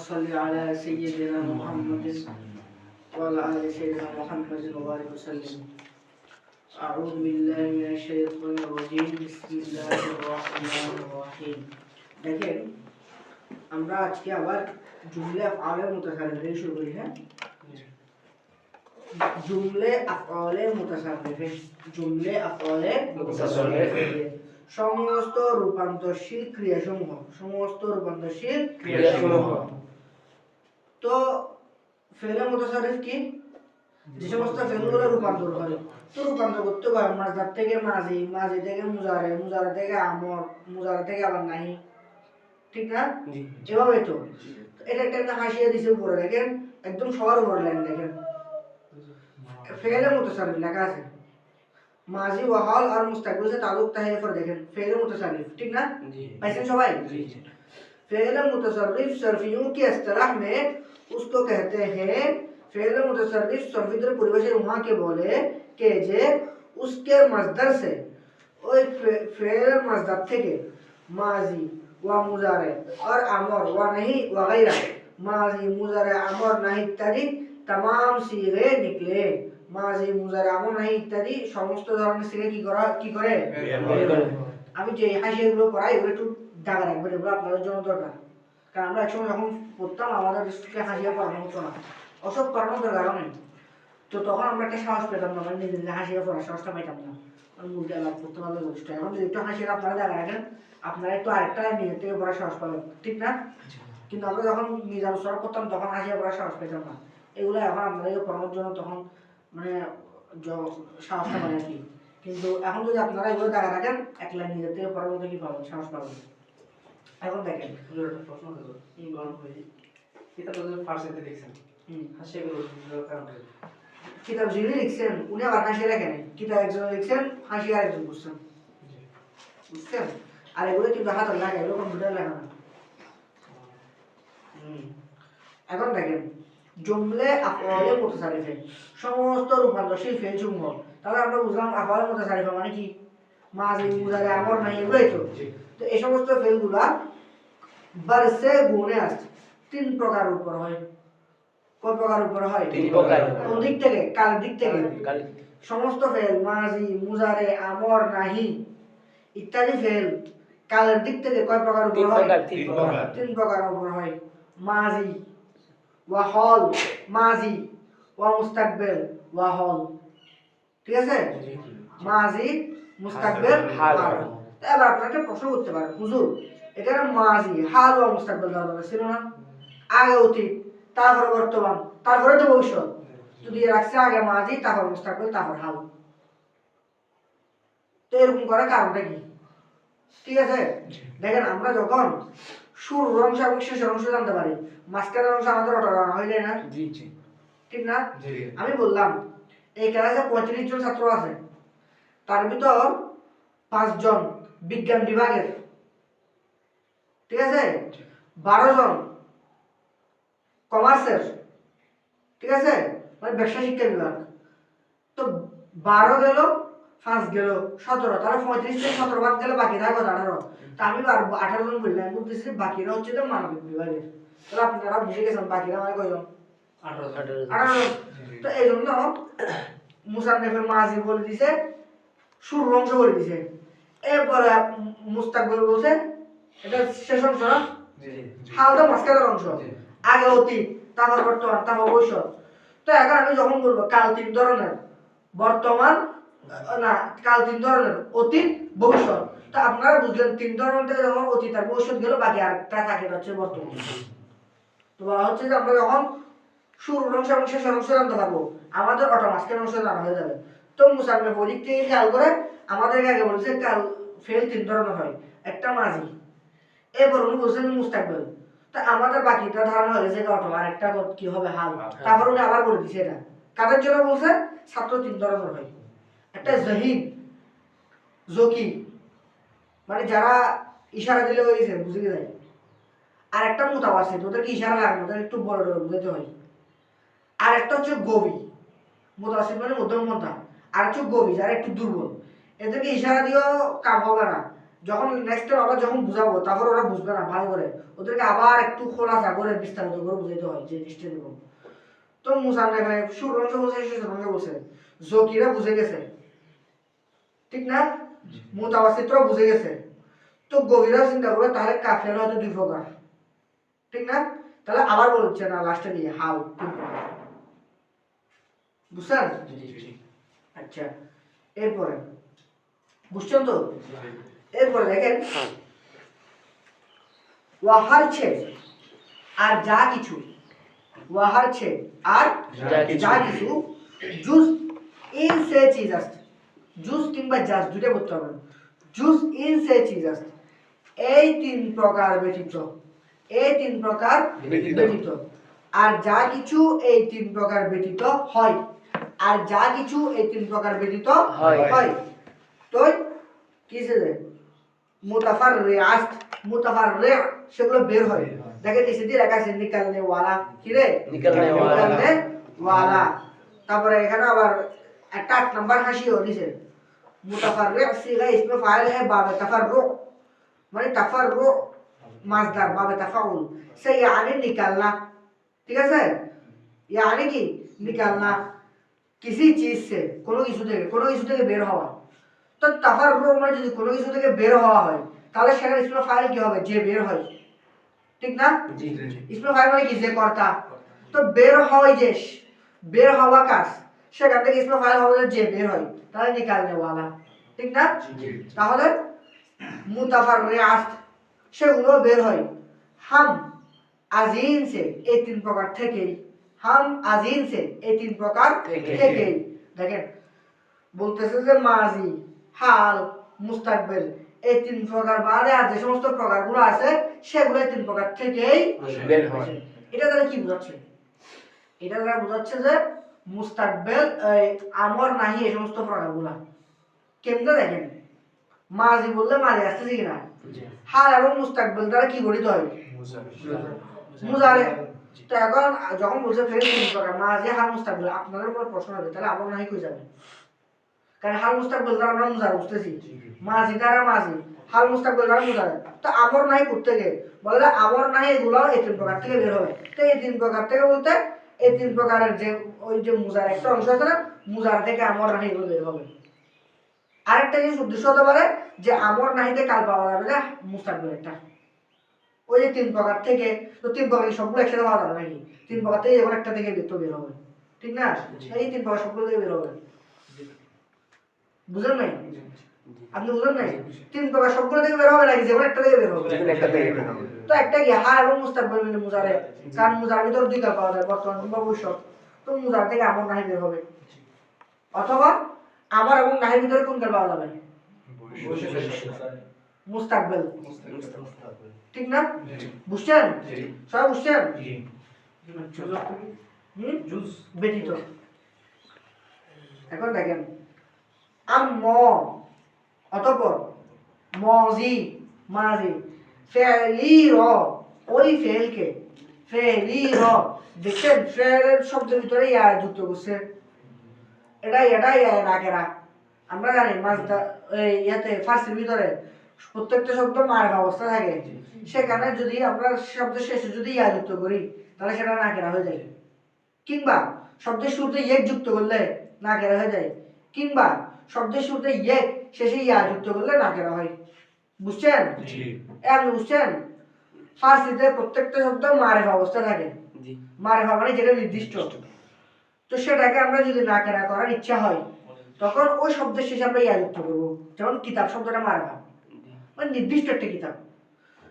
صل على سيدنا محمد وعلى آل سيدنا محمد وبارك وسلم أعوذ بالله من الشيطان الرجيم بسم الله الرحمن الرحيم দেখেন আমরা আজকে আবার জুমলে আফআলে মুতাসাররিফে শুরু করি হ্যাঁ জুমলে আফআলে মুতাসাররিফে সমস্ত রূপান্তরশীল ক্রিয়াসমূহ তো ফেলে মুতাসাররিফ কি যে সমস্ত ফেলগুলো রূপান্তর করে তো রূপান্তর করতে হয় মাজদার থেকে মাজি মাজি থেকে মুজারে মুজারে থেকে আমর মুজারে থেকে আবার নাহি ঠিক না এভাবে তো এটা একটা হাসিয়া দিছে উপরে দেখেন একদম সবার উপরে লাইন দেখেন ফেলে মুতাসাররিফ লেখা আছে মাজি ওয়া হাল আর মুস্তাকবিল से ताल्लुक है पर देखें फेल मुतसर्रिफ ठीक ना पाइছেন সবাই फेल मुतसर्रिफ सर्फियों की इस्तिलाह में उसको कहते हैं फेल मुतसर्रिफ सर्फियत परिभाषा वहां के बोले कि जे उसके मजदर से ওই फेल मजदर থেকে माजी वा मुजारे और अमर वा नहीं वगैरह माजी मुजारे अमर नहीं इत्यादि तमाम सीगे निकले মাজি মুজারে আমর নাই ইত্যাদি সমস্ত ধরনের সিগা কি করে আমি যে হাসিগুলো পড়াই ওগুলো একটু দাগা রাখবেন এগুলো আপনাদের জন্য দরকার কারণ আমরা একসময় যখন পড়তাম আমাদের স্কুলে হাসিয়া পড়ানো হতো না অসব পড়ানো দরকার নেই তো তখন আমরা একটা সাহস পেতাম না মানে নিজে নিজে হাসিয়া পড়ার সাহসটা পাইতাম না মুখে লাভ করতে পারলে যথেষ্ট এখন যদি একটু হাসিয়া আপনারা দাগা রাখেন আপনারা একটু আরেকটা নিজের থেকে পড়ার সাহস পাবেন ঠিক না কিন্তু আমরা যখন নিজে আলোচনা করতাম তখন হাসিয়া পড়ার সাহস পেতাম না এগুলো এখন আপনাদেরকে পড়ানোর জন্য তখন মানে সাহসটা মানে আর কি কিন্তু এখন যদি আপনারা এগুলো দেখা রাখেন এক লাইন নিজের থেকে পড়ার মতো কি পাবেন সাহস পাবেন এখন দেখেন প্রশ্ন কিতাব ফার্সিতে লিখছেন কিতাব যিনি লিখছেন উনি আবার হাসিয়ে লেখেন কিতাব একজন লিখছেন হাসিয়ে আরেকজন বুঝছেন বুঝছেন আর এগুলো কিন্তু হাতে লাগে এগুলো কম্পিউটার লেখা না এখন দেখেন জুমলে আফআলে মুতাসাররিফে সমস্ত রূপান্তরশীল ফেল সমূহ তাহলে আমরা বুঝলাম আফআলে মুতাসাররিফে মানে কি মাজি মুজারে আমর নাই এগুলোই তো এই সমস্ত ফেলগুলা বারসে গুণে আসছে তিন প্রকার উপর হয় কয় প্রকার উপর হয় তিন প্রকার কোন দিক থেকে কাল দিক থেকে সমস্ত ফেল মাজি মুজারে আমর নাহি ইত্যাদি ফেল কালের দিক থেকে কয় প্রকার উপর হয় তিন প্রকার উপর হয় মাজি ওয়া হল মাজি ওয়া মুস্তাকবিল ওয়া হল ঠিক আছে মাজি মুস্তাকবিল হাল এবার আপনাকে প্রশ্ন করতে পারেন হুজুর এখানে মাজি হাল ওয়া মুস্তাকবিল দেওয়া ছিল না আগে অতীত তারপর বর্তমান তারপরে তো ভবিষ্যৎ যদি রাখছে আগে মাজি তারপর মুস্তাকবিল তারপর হাল তো এরকম করার কারণটা কি ঠিক আছে দেখেন আমরা যখন শুরুর অংশ এবং শেষের অংশ জানতে পারি মাঝখানের অংশ আমাদের অটোরানা হয়ে যায় না জি জি ঠিক না আমি বললাম এই ক্লাসে 35 জন ছাত্র আছে তার ভিতর 5 জন বিজ্ঞান বিভাগের ঠিক আছে 12 জন কমার্সের ঠিক আছে মানে ব্যবসা শিক্ষা বিভাগ তো 12 গেল 5 গেল 17 তাহলে 35 থেকে 17 বাদ গেলে বাকি থাকে 18 তা আমি 18 জন বললাম বলতেছি বাকিরা হচ্ছে তো মানবিক বিভাগের তাহলে আপনারা বুঝে গেছেন বাকিরা মানে কয়জন 18 তো এই জন্য মুসান্নিফের মাজি বলে দিয়েছে শুরুর অংশ বলে দিয়েছে এরপরে মুস্তাকবিল বলছে এটা শেষ অংশ না হালটা মাঝখানের অংশ আগে অতীত তারপর বর্তমান তারপর ভবিষ্যৎ তো এখন আমি যখন বলবো কাল তিন ধরনের বর্তমান না কাল তিন ধরনের অতীত ভবিষ্যৎ তো আপনারা বুঝলেন তিন ধরনের থেকে যখন অতীত আর ভবিষ্যৎ গেল বাকি আরেকটা থাকে হচ্ছে বর্তমান তো বলা হচ্ছে যে আমরা যখন শুরুর অংশ এবং শেষের অংশ জানতে পারবো আমাদের অটোমাস্কের অংশ জানা হয়ে যাবে তো মুসান্নিফ ওদিক থেকে খেয়াল করে আমাদেরকে আগে বলছে কাল ফেল তিন ধরনের হয় একটা মাজি এরপর উনি বলছেন মুস্তাকবিল তা আমাদের বাকিটা ধারণা হয়ে গেছে অটো আর একটা কি হবে হাল তারপর উনি আবার বলে দিছে এটা কাদের জন্য বলছে ছাত্র তিন ধরনের হয় একটা জাহিদ জকি মানে যারা ইশারা দিলে হয়ে গেছে বুঝে যায় আর একটা মুতাওয়াসিত ওদেরকে ইশারা লাগে না ওদের একটু বড় বড় বুঝতে হয় আর একটা হচ্ছে গবি মুতাওয়াসিত মানে মধ্যম পন্থা আর হচ্ছে গবি যারা একটু দুর্বল এদেরকে ইশারা দিয়েও কাম হবে না যখন নেক্সট টাইম আবার যখন বুঝাবো তারপর ওরা বুঝবে না ভালো করে, ওদেরকে আবার একটু খোলাসা করে বিস্তারিত করে বুঝাইতে হয় যে জিনিসটা এরকম। তো মুসান্না এখানে সুরঞ্জ বলছে, সুরঞ্জ বলছে, জকিরা বুঝে গেছে, ঠিক না? মুতাওয়াসিতরা বুঝে গেছে। তো গভীরা চিন্তা করে তাহলে কাফিয়ার হয়তো দুই প্রকার, ঠিক না? তাহলে আবার বলছে না লাস্টে দিয়ে হাল তিন প্রকার, বুঝছেন? আচ্ছা, এরপরে বুঝছেন তো? এরপরে দেখেন ওয়াহার ছে আর যা কিছু, ওয়াহার ছে আর যা কিছু, জুজ ইন সে চিজ আছে, জুজ কিংবা জাজ দুটো করতে হবে, জুজ ইন সে চিজ আছে, এই তিন প্রকার ব্যতীত, এই তিন প্রকার ব্যতীত, আর যা কিছু এই তিন প্রকার ব্যতীত হয়, আর যা কিছু এই তিন প্রকার ব্যতীত হয়। তো কিসে মুতাফাররিআত, মুতাফাররি সেগুলো বের হয়। দেখেন নিচে দিয়ে লেখা আছে নিকালনে ওয়ালা, কি রে? নিকালনে ওয়ালা। তারপরে এখানে আবার একটা 8 নাম্বার হাসিও দিয়েছে, মুতাফাররি সিগা ইসমে ফাইল है বাবে তাফাররু, মানে তাফাররু মাসদার বাবে তাফাউল, সে यानी निकालना, ঠিক আছে? यानी কি निकालना किसी चीज से, কোনো কিছু থেকে বের হওয়া। তো তাফাররু মানে যদি কোনো কিছু থেকে বের হওয়া হয় তাহলে সেখানে ইসমে ফাইল কি হবে? যে বের হয়, ঠিক না? জি জি। ইসমে ফাইল মানে কি? যে কর্তা। তো বের হয়, যে বের হওয়া কাজ, সেখান থেকে ইসমে ফাইল হবে যে বের হয়, তাহলে নিকালনে ওয়ালা, ঠিক না? জি। তাহলে মুতাফাররিআত সেগুলো বের হয়, হাম আজিন সে এই তিন প্রকার থেকেই, হাম আজিন সে এই তিন প্রকার থেকেই। দেখেন বলতেছে যে মাজি, হাল, মুস্তাকবিল এই তিন প্রকার বাদে আর যে সমস্ত প্রকারগুলো আছে সেগুলো এই তিন প্রকার থেকেই বের হয়। এটা দ্বারা কি বোঝাচ্ছে? এটা দ্বারা বোঝাচ্ছে যে মুস্তাকবিল, আমর নাহি এই সমস্ত প্রকারগুলো কেমনে। দেখেন মাজি বললে মাজি আসতেছে কিনা, হাল এবং মুস্তাকবিল দ্বারা কি গঠিত হয়? মুজারে। তো এখন যখন বলছে ফের তিন প্রকার মাজি, হাল, মুস্তাকবিল, আপনাদের উপর প্রশ্ন হবে তাহলে আমর নাহি কই যাবে? কারণ হাল মুস্তাকবিল দ্বারা আমরা মুজারে বুঝতেছি, মাজি দ্বারা মাজি, হাল মুস্তাকবিল দ্বারা মুজারে। তো আমর নাহি করতে গিয়ে বলে আমর নাহি এগুলো এই তিন প্রকার থেকে বের হবে। তো এই তিন প্রকার থেকে বলতে এই তিন প্রকারের যে ওই যে মুজার একটা অংশ আছে না, মুজার থেকে আমর নাহি এগুলো বের হবে। আরেকটা জিনিস উদ্দেশ্য হতে পারে যে আমর নাহিতে কাল পাওয়া যাবে যে মুস্তাকবিল একটা, ওই যে তিন প্রকার থেকে। তো তিন প্রকার সবগুলো একসাথে পাওয়া যাবে নাকি? তিন প্রকার থেকে যখন একটা থেকে বের হবে, ঠিক না? এই তিন প্রকার সবগুলো থেকে বের হবে। বুঝেন নাই? আপনি বুঝেন নাই? তিন প্রকার সবগুলো থেকে বের হবে নাকি যেমন একটা থেকে বের হবে? তো একটা কি হাল এবং মুস্তাকবিল মিলে মুজারে, কারণ মুজার ভিতর দুই কাল পাওয়া যায়, বর্তমান কিংবা ভবিষ্যৎ। তো মুজার থেকে আমর নাহি বের হবে, অথবা আমর এবং নাহির ভিতরে কোন কাল পাওয়া যাবে? মুস্তাকবিল, ঠিক না? বুঝছেন? সবাই বুঝছেন? জুজ ব্যতীত। এখন দেখেন অতঃপর, মাজি মাজি, ফেলি র ওই ফেলকে, ফেলি র দেখেন ফেলের শব্দের ভিতরে ইয়া যুক্ত করছে, এটা ইয়া নাকেরা। আমরা জানি মাজদা এই ইয়াতে ফার্সির ভিতরে প্রত্যেকটা শব্দ মারফা অবস্থা থাকে, সেখানে যদি আমরা শব্দের শেষে যদি ইয়া যুক্ত করি তাহলে সেটা নাকেরা হয়ে যায়, কিংবা শব্দের শুরুতে ইয়েক যুক্ত করলে নাকেরা হয়ে যায়, কিংবা শব্দের শুরুতে ইয়েক শেষে ইয়া যুক্ত করলে নাকেরা হয়। বুঝছেন? এখন বুঝছেন? ফার্সিতে প্রত্যেকটা শব্দ মারফা অবস্থা থাকে, মারফা মানে যেটা নির্দিষ্ট। তো সেটাকে আমরা যদি নাকেরা করার ইচ্ছা হয় তখন ওই শব্দের শেষে আমরা ইয়া যুক্ত করবো। যেমন কিতাব শব্দটা মারফা, মানে নির্দিষ্ট একটা কিতাব।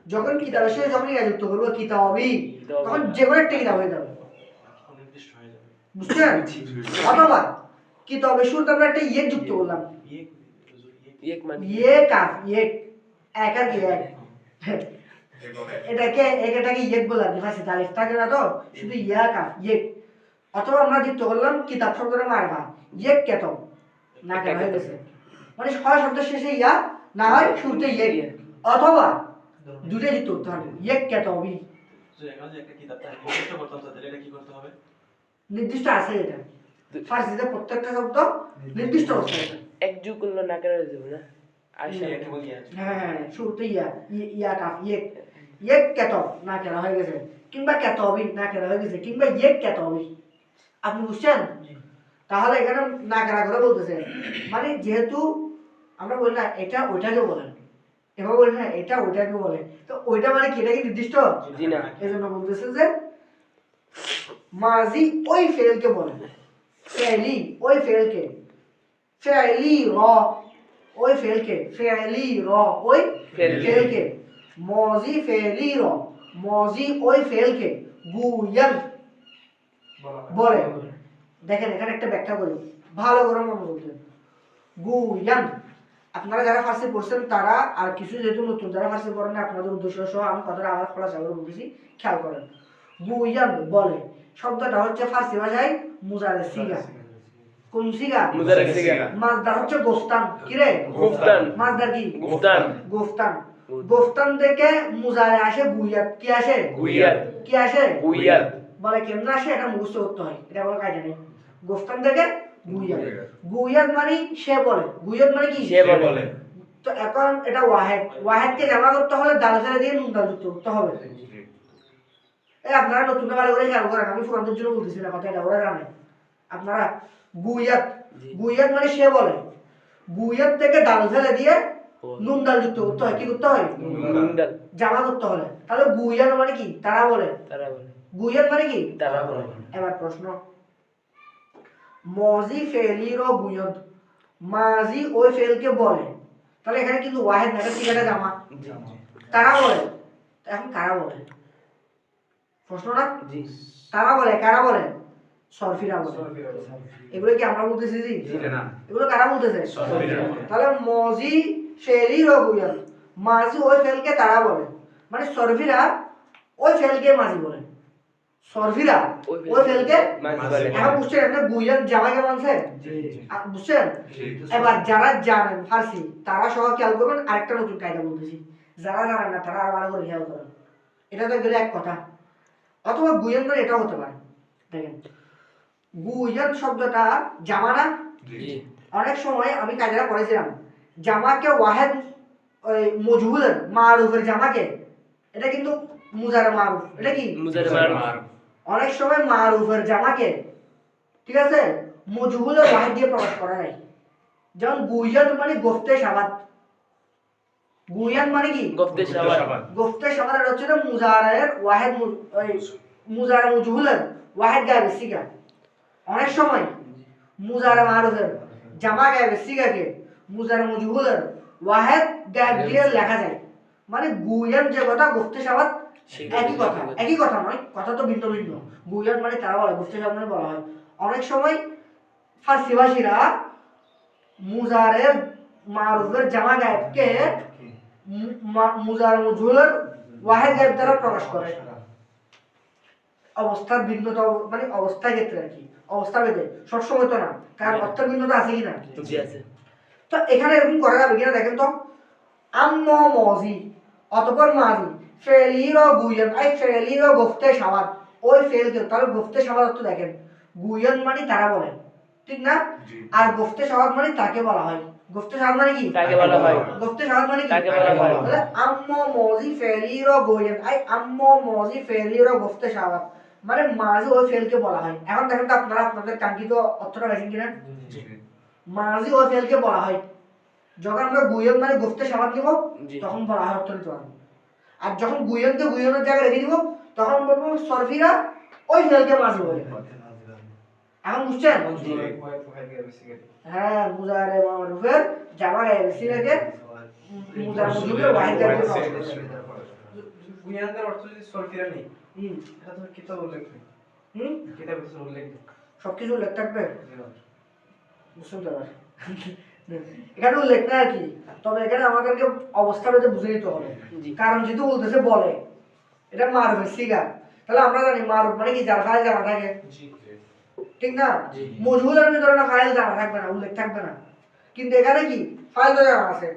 যখন কিতাবের শেষে যখন ইয়া যুক্ত করবো কিতাবি, তখন যে কোনো একটা কিতাব হয়ে যাবে, বুঝছেন? অথবা কিতাবের শুরুতে আমরা একটা ইয়েক যুক্ত করলাম, ইয়ে কাফ ইয়েক, এক আর কি এক, এটাকে ইয়েক বলে আর কি ফার্সি তারিফ থাকে না, তো শুধু ইয়া কাফ ইয়েক। অথবা আমরা যুক্ত করলাম কিতাব শব্দটা মারফা, ইয়েক কেতব, না কেন হয়ে গেছে, মানে হয় শব্দের শেষে ইয়া, না হয় শুরুতে ইয়েক, অথবা দুটোই যুক্ত করতে হবে, ইয়েক কেতবি। নির্দিষ্ট আছে এটা ফার্সিতে প্রত্যেকটা শব্দ নির্দিষ্ট অবস্থায়, এক যুগ করলে না কেন হয়ে যাবে না, হ্যাঁ শুরুতে ইয়া কাফ ইয়েক কেত না কেরা হয়ে গেছে, কিংবা কেত হবি না কেরা হয়ে গেছে, কিংবা ইয়েক কেত হবি। আপনি বুঝছেন? তাহলে এখানে না কেরা করে বলতেছে, মানে যেহেতু আমরা বলি না এটা ওইটাকে বলেন, এবার বলি না এটা ওইটাকে বলে, তো ওইটা মানে কি, এটা কি নির্দিষ্ট? এই জন্য বলতেছে যে মাজি ওই ফেলকে বলে, ফেলি ওই ফেলকে, ফেলি র ওই ফেলকে, ফেলি র ওই ফেলকে, মজি ফেলি র মজি ওই ফেলকে গুয়ান বলে। দেখেন এখানে একটা ব্যাখ্যা করি, ভালো করে মনোযোগ দেন। গুয়ান, আপনারা যারা ফার্সি পড়ছেন তারা, আর কিছু যেহেতু নতুন যারা ফার্সি পড়েন আপনাদের উদ্দেশ্য সহ আমি কথাটা আবার খোলাসা করে বলতেছি, খেয়াল করেন। গুয়ান বলে শব্দটা হচ্ছে ফার্সি ভাষায় মুজারে সিগা। কোন সিগা? মুজারে সিগা। মাসদার হচ্ছে গোফতান। কি রে? গোফতান। মাসদার কি? গোফতান। গোফতান। গোফতান থেকে মুজারে আসে গুয়াত। কি আসে? গুয়াত। কি আসে? গুয়াত। বলে কেমনে আসে এটা মুখস্থ করতে হয়, এটা কোনো কায়দা নেই। গোফতান থেকে গুয়াত। গুয়াত মানে সে বলে, গুয়াত মানে কি? সে বলে। তো এখন এটা ওয়াহেদ, ওয়াহেদকে জামা করতে হলে দাল ফেলে দিয়ে নুন দাল যুক্ত করতে হবে। এই আপনারা নতুন ভালো করে খেয়াল করেন, আমি পুরানদের জন্য বলতেছি না কথা, এটা ওরা জানে। আপনারা গুয়াত, গুয়াত মানে সে বলে, গুয়াত থেকে দাল ফেলে দিয়ে নুন দাল যুক্ত করতে হয়। কি করতে হয়? নুন দাল জামা করতে হলে। তাহলে গুয়াত মানে কি? তারা বলে। গুয়াত মানে কি? তারা বলে। এবার প্রশ্ন, মজি ফেলির ও গুয়াত, মাজি ওই ফেলকে বলে, তাহলে এখানে কিন্তু ওয়াহেদ না, এটা সিগাটা জামা। তারা বলে, এখন কারা বলে? প্রশ্ন না? তারা বলে, কারা বলে? সরফিরা বলে। এগুলো কি আমরা বলতেছি? জি না, এগুলো কারা বলতেছে? সরফিরা। তাহলে মজি ফেলির ও গুয়াত, মাজি ওই ফেলকে তারা বলে, মানে সরফিরা ওই ফেলকে মাজি বলে, সরফিরা ওই ফেলকে মাজি বলে। এখন বুঝছেন আপনি গুয়াত জামাকে মানছে? বুঝছেন? এবার যারা জানেন ফার্সি তারা সহ খেয়াল করবেন, আরেকটা নতুন কায়দা বলতেছি, যারা জানেন না তারা আর ভালো করে খেয়াল করেন। এটা তো গেলে এক কথা, অথবা গুয়াত মানে এটাও হতে পারে। দেখেন গুয়াত শব্দটা জামা না? অনেক সময় আমি কায়দাটা পড়েছিলাম, জামাকে ওয়াহেদ ওই মজহুলের মারুফের জামাকে, এটা কিন্তু মুজারে মারুফ, এটা কি? মুজারে মারুফ। অনেক সময় মারুফের জামাকে, ঠিক আছে, মজহুলের ওয়াহেদ দিয়ে প্রকাশ করা যায়। যেমন গুয়াত মানে গোফতে শাবাত, গুয়াত মানে কি? গোফতে শাবাত। গোফতে শাবাত এটা হচ্ছে মুজারের ওয়াহেদ, ওই মুজারে মজহুলের ওয়াহেদ গায়েবে সিগা। অনেক সময় মুজারে মারুফের জামা গায়েবে সিগাকে মুজারে মজহুলের ওয়াহেদ গায়েব দিয়ে লেখা যায়। মানে গুয়াত যে কথা গোফতে শাবাত একই কথা, একই কথা নয়, কথা তো ভিন্ন ভিন্ন। গুয়াত মানে তারা বলে, গোফতে শাবাত মানে বলা হয়। অনেক সময় ফার্সি ভাষীরা মুজারের মারুফের জামা গায়েবকে মুজারে মজহুলের ওয়াহেদ গায়েব দ্বারা প্রকাশ করে। অবস্থার ভিন্নতা, মানে অবস্থার ক্ষেত্রে আর কি, অবস্থা ভেদে, সবসময় তো না, কারণ অর্থের ভিন্নতা আছে কি না? তো এখানে এরকম করা যাবে কিনা দেখেন তো। আম্ম মজি অতঃপর মাজি ফেলির ও গুয়ান, আই ফেলির ও গোফতে শাবাত ওই ফেলকে, তাহলে গোফতে শাবাত অর্থ দেখেন, গুয়ান মানে তারা বলে, ঠিক না? আর গোফতে শাবাত মানে তাকে বলা হয়। গোফতে শাবাত মানে কি? তাকে বলা হয়। গোফতে শাবাত মানে কি? তাকে বলা হয়। তাহলে আম্ম মজি ফেলির ও গুয়ান, আই আম্ম মজি ফেলির ও গোফতে শাবাত মানে মাজি ওই ফেলকে বলা হয়। এখন দেখেন তো আপনারা আপনাদের কাঙ্ক্ষিত অর্থটা পেয়েছেন কিনা? মাজি ওই ফেলকে বলা হয়। যখন আমরা গুয়ান মানে গোফতে শাবাত নিব তখন বলা হয় অর্থ নিতে পারবো। আর যখন গুয়ানকে গুয়ানের জায়গায় রেখে দিব তখন বলবো সরফিরা ওই ফেলকে মাজি বলে। এখন বুঝছেন? হ্যাঁ, মুজারে মারুফের জামা গায়েবে সিগাকে মুজারে মজহুলের ওয়াহেদ গায়েবে গুয়ানের অর্থ যদি সরফিরা নেই, এটা তো কিতাব উল্লেখ নেই। কিতাবে তো উল্লেখ নেই। সবকিছু উল্লেখ থাকবে? বুঝছেন তো? এখানে উল্লেখ না আর কি, তবে এখানে আমাদেরকে অবস্থা ভেদে বুঝে নিতে হবে। কারণ যেহেতু বলতেছে বলে, এটা মারুফের সিগা, তাহলে আমরা জানি মারুফ মানে কি যার ফাইল জানা থাকে, ঠিক না? মজহুলের ভিতরে না ফাইল জানা থাকবে না, উল্লেখ থাকবে না, কিন্তু এখানে কি ফাইল তো জানা আছে,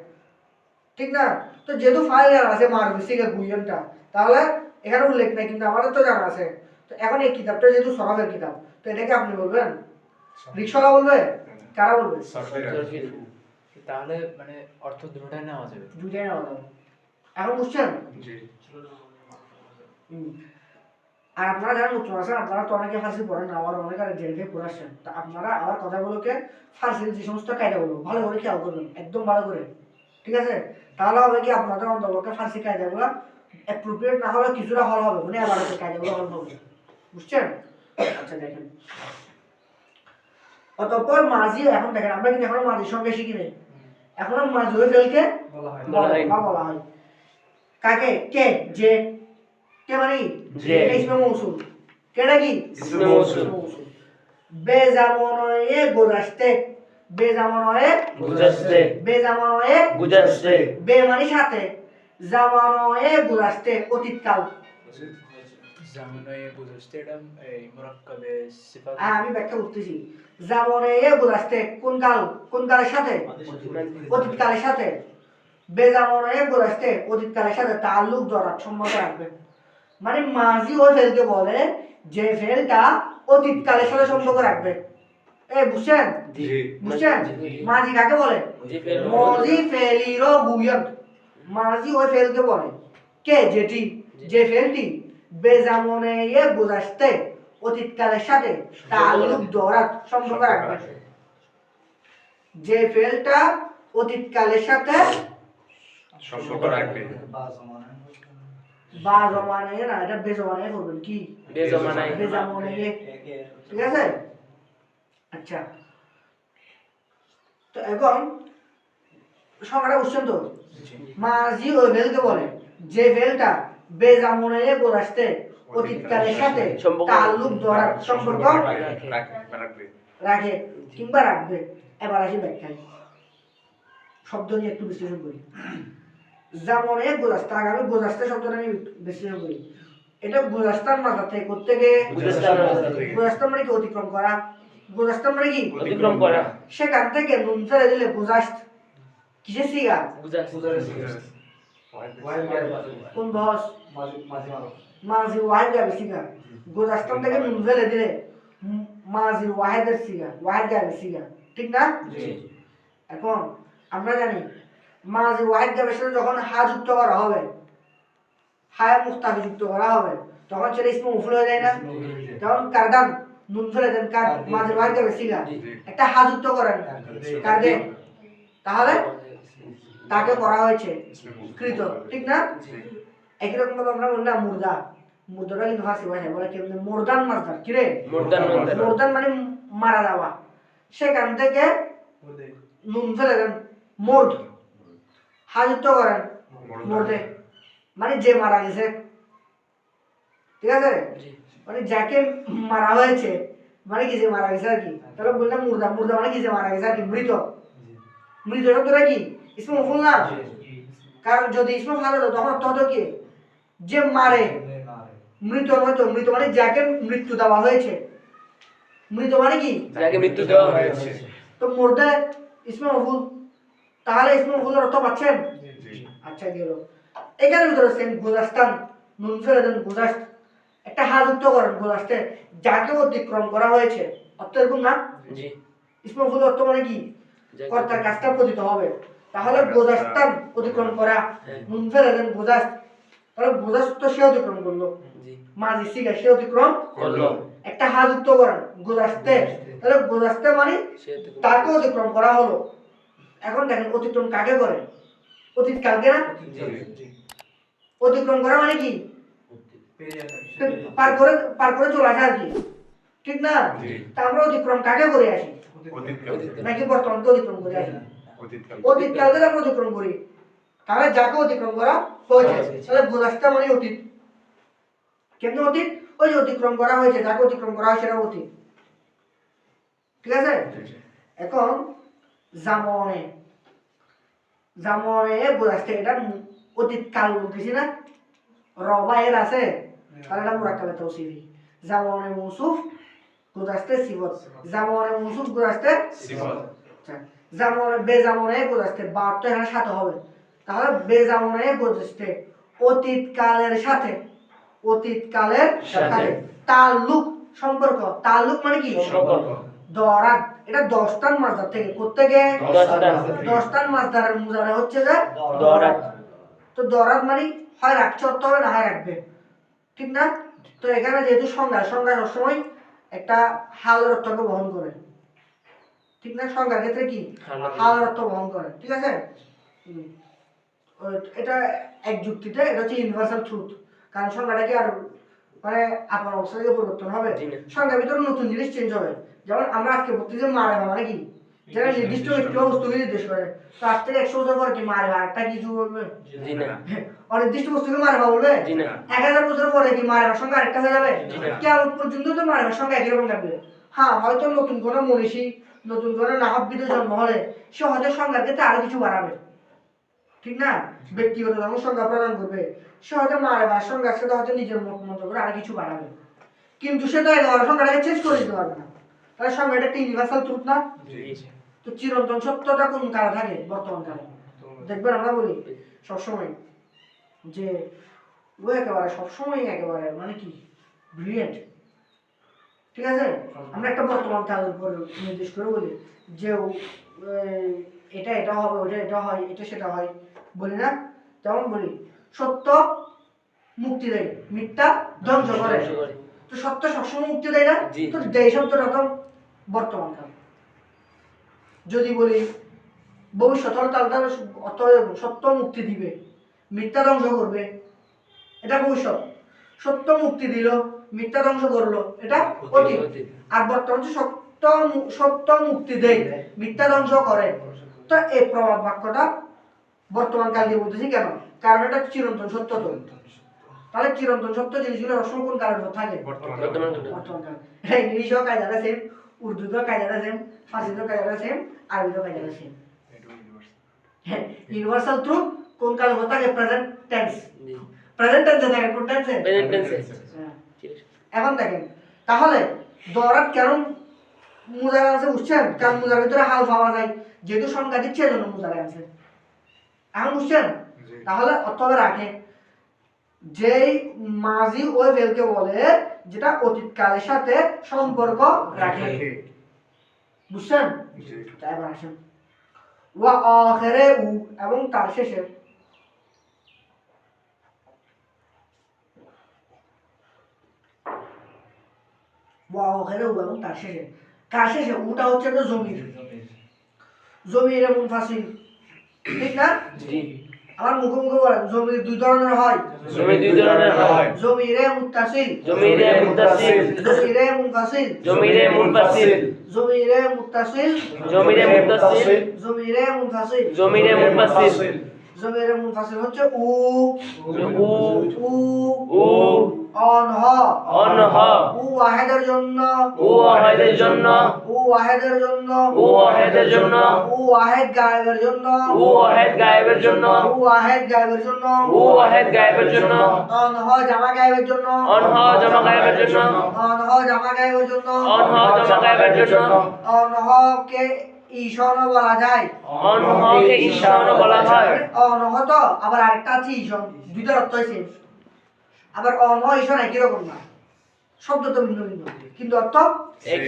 ঠিক না? তো যেহেতু ফাইল জানা আছে মারুফের সিগা গুয়ানটা, তাহলে এখানে উল্লেখ নাই কিন্তু আমাদের তো জানা আছে। তো এখন এই কিতাবটা যেহেতু সরফের কিতাব, তো এটাকে আপনি বলবেন রিকশাওয়ালা বলবে? কারা বলবে? তাহলে মানে অর্থ দুটোটাই নেওয়া যাবে। দুইটাই নেওয়া যাবে। এখন বুঝছেন? জি হুম। আর আপনারা যারা নতুন আছেন আপনারা তো অনেকে ফার্সি পড়েন না, আবার অনেকে জেনে পড়ে আসছেন, তা আপনারা আমার কথাগুলোকে ফার্সির যে সমস্ত কায়দাগুলো ভালো করে খেয়াল করবেন, একদম ভালো করে, ঠিক আছে? তাহলে হবে কি আপনাদের অন্তর্পক্ষে ফার্সি কায়দাগুলো অ্যাপ্রোপ্রিয়েট না হলে কিছুটা হল হবে, মানে আবার কায়দাগুলো হল হবে, বুঝছেন? আচ্ছা দেখেন, অতঃপর মাঝি, এখন দেখেন আমরা কিন্তু এখনো মাঝির সঙ্গে শিখি নাই, এখনো মাঝি হয়ে ফেলকে বলা হয় বলা হয় কাকে? কে? যে। কে মানে কি? যে। ইসমে মৌসুল। কেটা কি? ইসমে মৌসুল। বে জামনয়ে গুজাশতে। বে জামনয়ে গুজাশতে। বে জামনয়ে গুজাশতে। বে মানে সাথে, জামনয়ে গুজাশতে অতীতকাল। জামানায়ে গুজাশতে এটা এই মুরাক্কাবে সিফাত। আমি ব্যাখ্যা করতেছি। জামনয়ে গুজাশতে কোন কাল? কোন কালের সাথে? অতীতকালের সাথে। বে জামনয়ে গুজাশতে অতীতকালের সাথে তাল্লুক দরাত সম্পর্ক রাখবে। মানে মাঝি ওই ফেলকে বলে যে ফেলটা অতীতকালের সাথে সম্পর্ক রাখবে। বুঝছেন? জি বুঝছেন? মাঝি কাকে বলে? মাঝি ফেলিরো বুয়ত। মাঝি ওই ফেলকে বলে কে? যেটি, যে ফেলটি বেজামনে বুঝাতে অতীতকালের সাথে তাল্লুক দরাত সম্পর্ক রাখবে। যে ফেলটা অতীতকালের সাথে সম্পর্ক রাখবে বা জমানে না, এটা বেজমানে করবেন কি? বেজমানায়। বেজামনে, ঠিক আছে? আচ্ছা, তো এখন সংখ্যাটা বুঝছেন তো? মাঝি ওই ফেলকে বলে যে ফেলটা বেজামনে বোঝাতে অতীতকালের সাথে তাল্লুক দরাত সম্পর্ক রাখে কিংবা রাখবে। এবার আসি ব্যাখ্যায়, শব্দ নিয়ে একটু বিশ্লেষণ করি। জামনে গোজাস্তা, আগামী গোজাস্তা শব্দটা নিয়ে বিশ্লেষণ করি। এটা গোজাস্তার মাথা থেকে করতে গিয়ে গোজাস্তা মানে কি? অতিক্রম করা। গোজাস্তা মানে কি? অতিক্রম করা। সেখান থেকে নুন ফেলে দিলে গোজাস্ত কিসের সিগা? কোন বস? মাঝি ওয়াহিদ গাবে সিগা। গোজাস্তান থেকে নুন ফেলে দিলে মাঝি ওয়াহিদের সিগা, ওয়াহিদ গাবে সিগা, ঠিক না? এখন আমরা জানি মাঝি ওয়াহিদ গাবের সাথে যখন হা যুক্ত করা হবে, হায় মুস্তাফি যুক্ত করা হবে, তখন সেটা ইসমে মফুল হয়ে যায় না? তখন কারদান নুন ফেলে দেন, কার মাঝি ওয়াহিদ গাবে সিগা, একটা হা যুক্ত করেন কারদে, তাহলে তাকে করা হয়েছে কৃত, ঠিক না? একই রকম ভাবে আমরা বললাম মুর্দা। মুর্দাটা কিন্তু ফার্সি ভাষায় বলে কি? মুরদান মাসদার। কি রে? মুরদান মানে মারা যাওয়া। সেখান থেকে নুন ফেলে দেন, মুর্দ, হাযুক্ত করেন মুর্দে, মানে যে মারা গেছে, ঠিক আছে? মানে যাকে মারা হয়েছে মানে কি? যে মারা গেছে আর কি। তাহলে বললাম মুর্দা। মুর্দা মানে কি? যে মারা গেছে আর কি, মৃত। মৃত শব্দটা কি? ইসমে মফুল না? কারণ যদি ইসমে ফাল হতো তখন অর্থ হতো কি? যে মারে। মৃত নয় তো, মৃত মানে যাকে মৃত্যু দেওয়া হয়েছে। মৃত মানে কি? যাকে মৃত্যু দেওয়া হয়েছে। তো মুর্দা ইসমে মফুল, তাহলে ইসমে মফুলের অর্থ পাচ্ছেন? আচ্ছা গেল। এখানে ভিতরে সেম গোজাস্তান নুন ফেলে দেন গোজাস্ত, একটা হাযুক্ত করেন গোজাস্তে, যাকে অতিক্রম করা হয়েছে, অর্থ এরকম না? জি। ইসমে মফুলের অর্থ মানে কি? কর্তার কাজটা পতিত হবে। তাহলে গোজাস্তান অতিক্রম করা, নুন ফেলে দেন গোজাস্ত, তাহলে গোজাস্ত তো সে অতিক্রম করলো, মাঝি সিগা সে অতিক্রম করলো। একটা হাযুক্ত করেন গোজাস্তে, তাহলে গোজাস্তে মানে তাকে অতিক্রম করা হলো। এখন দেখেন অতিক্রম কাকে করে? অতীত কালকে না? অতিক্রম করা মানে কি? পার করে চলে আসা আর কি, ঠিক না? তা আমরা অতিক্রম কাকে করে আসি? নাকি বর্তমানকে অতিক্রম করে আসি? অতীত কালকে আমরা অতিক্রম করি, তাহলে যাকে অতিক্রম করা হয়েছে, তাহলে গোজাস্তা মানে অতীত। কেমন অতীত? ওই যে অতিক্রম করা হয়েছে, যাকে অতিক্রম করা হয় সেটা অতীত, ঠিক আছে? এখন জামনে, জামনে গোজাস্তা, এটা অতীত কাল বলতেছি না? রবা এর আছে, তাহলে এটা মুরাক্কাবে তাওসিফি। জামনে মৌসুফ গোজাস্তে সিফত, জামনে মৌসুফ গোজাস্তে সিফত। আচ্ছা, জামনে বেজামনে গোজাস্তে, বা তো এখানে সাথে হবে, তাহলে বেজামনে গোজাস্তে অতীতকালের সাথে, অতীতকালের সাথে তাল্লুক সম্পর্ক। তাল্লুক মানে কি? সম্পর্ক। দরাত এটা 10টার মাসদার থেকে কোত্থেকে 10টা 10টার মাসদারের মুজারে হচ্ছে যে দরাত তো দরাত মানে হয় রাখছে অর্থ হবে না হয় রাখবে, ঠিক না? তো এখানে যেহেতু সংজ্ঞা সবসময় একটা হালের অর্থকে বহন করে, ঠিক না? সংজ্ঞার ক্ষেত্রে কি হালের অর্থ বহন করে, ঠিক আছে? এটা এক যুক্তিতে এটা হচ্ছে ইউনিভার্সাল ট্রুথ, কারণ সংজ্ঞাটা কি আর মানে আপনার অবস্থা থেকে পরিবর্তন হবে, সংজ্ঞার ভিতরে নতুন জিনিস চেঞ্জ হবে। যেমন আমরা আজকে বলতে যে মারেফা মানে কি, যেটা নির্দিষ্ট একটি বস্তুকে নির্দেশ করে, তো আজ থেকে 100 বছর পর কি মারেফা একটা কিছু বলবে? জি না অনির্দিষ্ট বস্তুকে মারেফা বলবে? জি না 1000 বছর পরে কি মারেফার সংখ্যা আরেকটা হয়ে যাবে? জি না। কেমন পর্যন্ত তো মারেফার সংখ্যা একই রকম থাকবে। হ্যাঁ, হয়তো নতুন কোনো মনীষী নতুন কোনো নাহববিদের জন্ম হলে সে হয়তো সংখ্যার ক্ষেত্রে আরো কিছু বাড়াবে, ঠিক না? ব্যক্তিগত যখন সংখ্যা প্রদান করবে সে হয়তো মারেফার সংখ্যার সাথে হয়তো নিজের মতো করে আরো কিছু বাড়াবে, কিন্তু সে তো 11 সংখ্যাটাকে চেঞ্জ করে দিতে পারবে না। তাহলে সংখ্যাটা একটা ইউনিভার্সাল ট্রুথ না? তো চিরন্তন সত্যটা কোন কালে থাকে? বর্তমান কালে। দেখবেন আমরা বলি সবসময় যে ও একেবারে সবসময় একেবারে মানে কি ব্রিলিয়েন্ট, ঠিক আছে? আমরা একটা বর্তমান কালের উপর নির্দেশ করে বলি যে এটা হবে, ওটা এটা হয়, এটা সেটা হয়, বলি না? যেমন বলি সত্য মুক্তি দেয়, মিথ্যা ধ্বংস করে। তো সত্য সবসময় মুক্তি দেয় না? তো দেয় শব্দটা তো বর্তমান কাল। যদি বলি ভবিষ্যৎ কালটা অর্থ সত্য মুক্তি দিবে, মিথ্যা ধ্বংস করবে, এটা ভবিষ্যৎ। সত্য মুক্তি দিল, মিথ্যা ধ্বংস করলো, এটা অতীত। আর বর্তমান হচ্ছে সত্য মুক্তি দেয়, মিথ্যা ধ্বংস করে। তো এই প্রভাব বাক্যটা বর্তমান কাল দিয়ে বলতেছি কেন? কারণ এটা চিরন্তন সত্য। তো তাহলে চিরন্তন সত্য জিনিসগুলো সবসময় কোন কালের উপর থাকে? বর্তমান কাল। এটা ইংলিশেও কায়দাটা সেম, উর্দুতেও কায়দাটা সেম, ফার্সিতেও কায়দাটা সেম, আরবিতেও কায়দাটা সেম। হ্যাঁ, ইউনিভার্সাল ট্রুথ কোন কালের উপর থাকে? Present tense. প্রেজেন্ট টেন্সে থাকে, কোন টেন্সে? প্রেজেন্ট টেন্সে। এখন দেখেন তাহলে দরাত কেন মুজারা আছে বুঝছেন? কারণ মুজারার ভিতরে হাল পাওয়া যায়, যেহেতু সংখ্যা দিচ্ছে এজন্য মুজারা আছে। এখন বুঝছেন? তাহলে অথবা রাখে যেই মাজি ওই ফেলকে বলে যেটা অতীতকালের সাথে সম্পর্ক রাখে, বুঝছেন? তাই আসেন ওয়া আখিরে উ এবং তার শেষে। ওয়া আখিরে উ এবং তার শেষে। কার শেষে? উটা হচ্ছে তো জমির, জমির মুনফাসিল, ঠিক না? জি আমার মুখে মুখে বলেন জমির দুই ধরনের হয়। জমি দুই ধরনের হয়। জমিরে মুত্তাসিল, জমিরে মুত্তাসিল, জমিরে মুনফাসিল, জমিরে মুনফাসিল, জমিরে মুত্তাসিল, জমিরে মুত্তাসিল, জমিরে মুনফাসিল। জমিরে মুনফাসিল। জমিরে মুনফাসিল হচ্ছে উ উ উ উ অনহ অনহ উ ওয়াহিদের জন্য, উ ওয়াহিদের জন্য, উ ওয়াহিদের জন্য, উ ওয়াহিদের জন্য, উ ওয়াহিদ গায়েবের জন্য, উ ওয়াহিদ গায়েবের জন্য, উ ওয়াহিদ গায়েবের জন্য, উ ওয়াহিদ গায়েবের জন্য, অনহ জামা গায়েবের জন্য, অনহ জামা গায়েবের জন্য, অনহ জামা গায়েবের জন্য, অনহ জামা গায়েবের জন্য, অনহকে ঈশানও বলা যায়, অনহকে ঈশানও বলা হয়। অনহ তো আবার আরেকটা আছে ঈশান, দুইটার অর্থ আছে। আবার অনহ ঈশান একই রকম না, শব্দ তো ভিন্ন ভিন্ন কিন্তু অর্থ এক।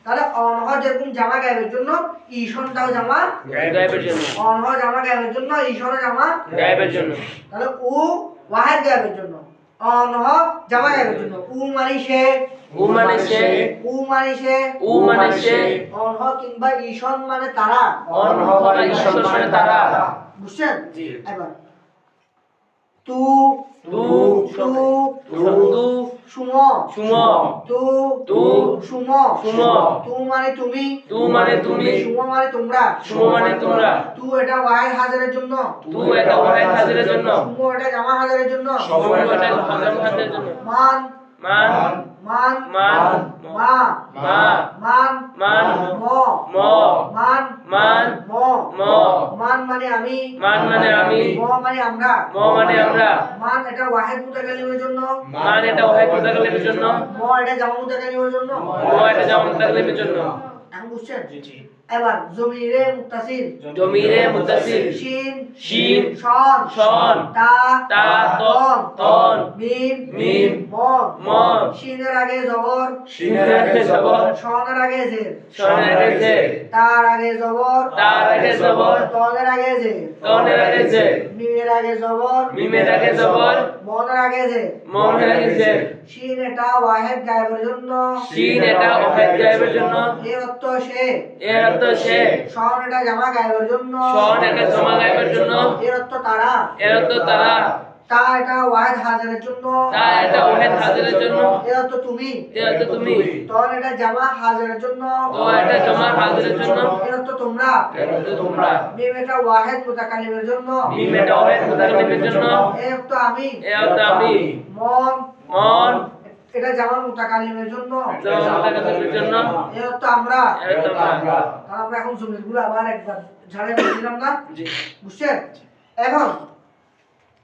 তাহলে অনহ যেরকম জামা গায়েবের জন্য ঈশানটাও জামা গায়েবের জন্য, অনহ জামা গায়েবের জন্য ঈশানও জামা গায়েবের জন্য, তাহলে উ ওয়াহিদ গায়েবের জন্য, অনহ জামা গায়েবের জন্য। উ মানে সে, উ মানে সে, উ মানে সে, উ মানে সে, অনহ কিংবা ঈশান মানে তারা, অনহ বা ঈশান মানে তারা। বুঝছেন? জি। এবার তু তু তু তু সুম সুম তু তু সুম সুম তু মানে তুমি, তু মানে তুমি, সুম মানে তোমরা, সুম মানে তোমরা। তু এটা ওয়াহিদ হাজারের জন্য, তু এটা ওয়াহিদ হাজিরের জন্য, সুম এটা জামা হাজারের জন্য, সুম এটা হাজার হাজারের জন্য। মান মান মান মান মা মা মান মান ম ম মান মান ম ম মান মানে আমি, মান মানে আমি, ম মানে আমরা, ম মানে আমরা। মান এটা ওয়াহিদ মুতাকাল্লিমের জন্য, মান এটা ওয়াহিদ মুতাকাল্লিমের জন্য, ম এটা জামা মুতাকাল্লিমের জন্য। ম এটা জামা মুতাকাল্লিমের জন্য। এখন বুঝছেন? জি। এবার জমিরে মুত্তাসিল জমিরে মুত্তাসিল শিন শিন শন শন তা তা তন তন মিম মিম মম মম শিনের আগে জবর শিনের আগে জবর শনের আগে জের শনের আগে জের তার আগে জবর তার আগে জবর তনের আগে জের তনের আগে জের মিমের আগে জবর মিমের আগে জবর মনের আগে জের মনের আগে জের শিন এটা ওয়াহেদ গায়েবের জন্য শিন এটা ওয়াহেদ গায়েবের জন্য এর অর্থ সে এর অর্থ সে শন এটা জামা গায়েবের জন্য শন এটা জমা গায়েবের জন্য এর অর্থ তারা এর অর্থ তারা তা এটা ওয়াহেদ হাজারের জন্য তা এটা ওয়াহেদ হাজারের জন্য এর অর্থ তুমি এর অর্থ তুমি তখন এটা জামা হাজারের জন্য তো এটা জমা হাজারের জন্য এর অর্থ তোমরা এর অর্থ তোমরা মিম এটা ওয়াহেদ মুতাকাল্লিমের জন্য মিম এটা ওয়াহেদ মুতাকাল্লিমের জন্য এর অর্থ আমি এর অর্থ আমি মন মন এটা জামা মুতাকাল্লিমের জন্য জমা মুতাকাল্লিমের জন্য এর অর্থ আমরা এর অর্থ আমরা তাহলে আমরা এখন জমিগুলো আবার একবার ঝাড়ে দিলাম না জি বুঝছেন এখন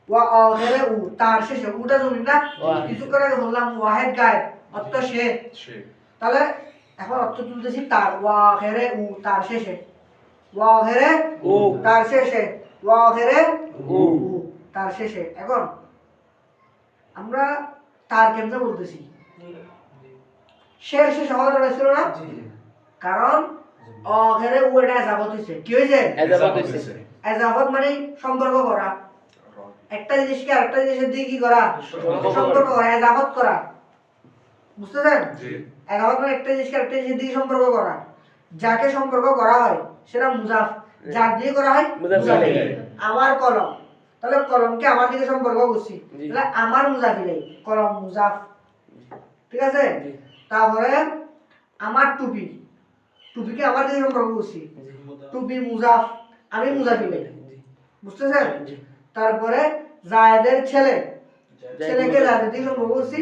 ওয়া আখিরে উ তার শেষে উটা জমিন না ওয়াহেদ। কিছু করে বললাম ওয়াহেদ গায়েব অর্থ সে তাহলে এখন অর্থ তুলতেছি তার ওয়া আখিরে উ তার শেষে ওয়া আখিরে উ তার শেষে ওয়া আখিরে উ উ তার শেষে এখন আমরা তার কেমনে বলতেছি শের শেষে হওয়ার দরকার ছিল না কারণ আখিরে উ এটা এজাবত হইছে কি হইছে এজাবাত হইছে এজাবত মানে সম্পর্ক করা একটা জিনিসকে আরেকটা জিনিসের দিকে কি করা সম্পর্ক করা এজাবত করা বুঝতেছেন এজাবত মানে একটা জিনিসকে আরেকটা জিনিসের দিকে সম্পর্ক করা যাকে সম্পর্ক করা হয় সেটা মুজাফ যার দিয়ে করা হয় মুজাফ মুজাফ। ইলাইহি। আমার কলম তাহলে কলমকে আমার দিকে সম্পর্ক করছি জি। তাহলে আমার মুজাফ ইলাইহি কলম মুজাফ ঠিক আছে জি। তারপরে আমার টুপি টুপিকে আমার দিকে সম্পর্ক করছি জি টুপি মুজাফ আমি মুজাফ ইলাইহি জি বুঝতেছেন জি তারপরে জায়েদের ছেলে জায়েদ ছেলেকে মুজাফ। জায়েদের দিকে সম্পর্ক করছি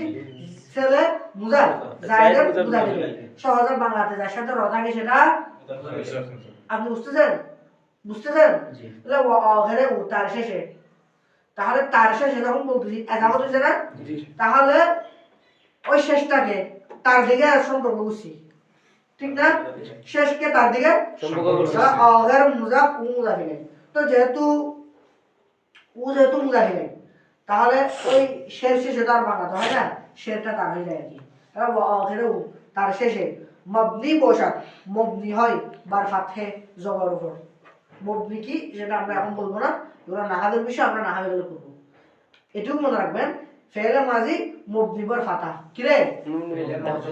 ছেলে মুজাফ জায়েদের মুজাফ মুজাফ ইলাইহি। সহজে বাংলাতে যার সাথে র থাকে সেটা আপনি বুঝতেছেন বুঝতেছেন জি। তাহলে ওয়াহেরে উ তার শেষে তাহলে তার শেষে যখন বলতেছি এজাবত হইছে না জি তাহলে ওই শেষটাকে তার দিকে সম্পর্ক করছি ঠিক না শেষকে তার দিকে সম্পর্ক করছি। অগের মুজাফ উ মুজাফ ইলাইহি তো যেহেতু মুজাফ ইলাইহি তাহলে ওই শের শেষে তার বানাতে হয় না শেরটা তার হয়ে যায় আর কি তাহলে অগের উ তার শেষে মবনি পোশাক মবনি হয় বার ফাতহে জবর উপর মবনি কি সেটা আমরা এখন বলবো না এগুলো নাহাদের বিষয় আমরা নাহাদের করবো এটুকু মনে রাখবেন ফেলে মাঝি মবনি বার ফাতা কি রে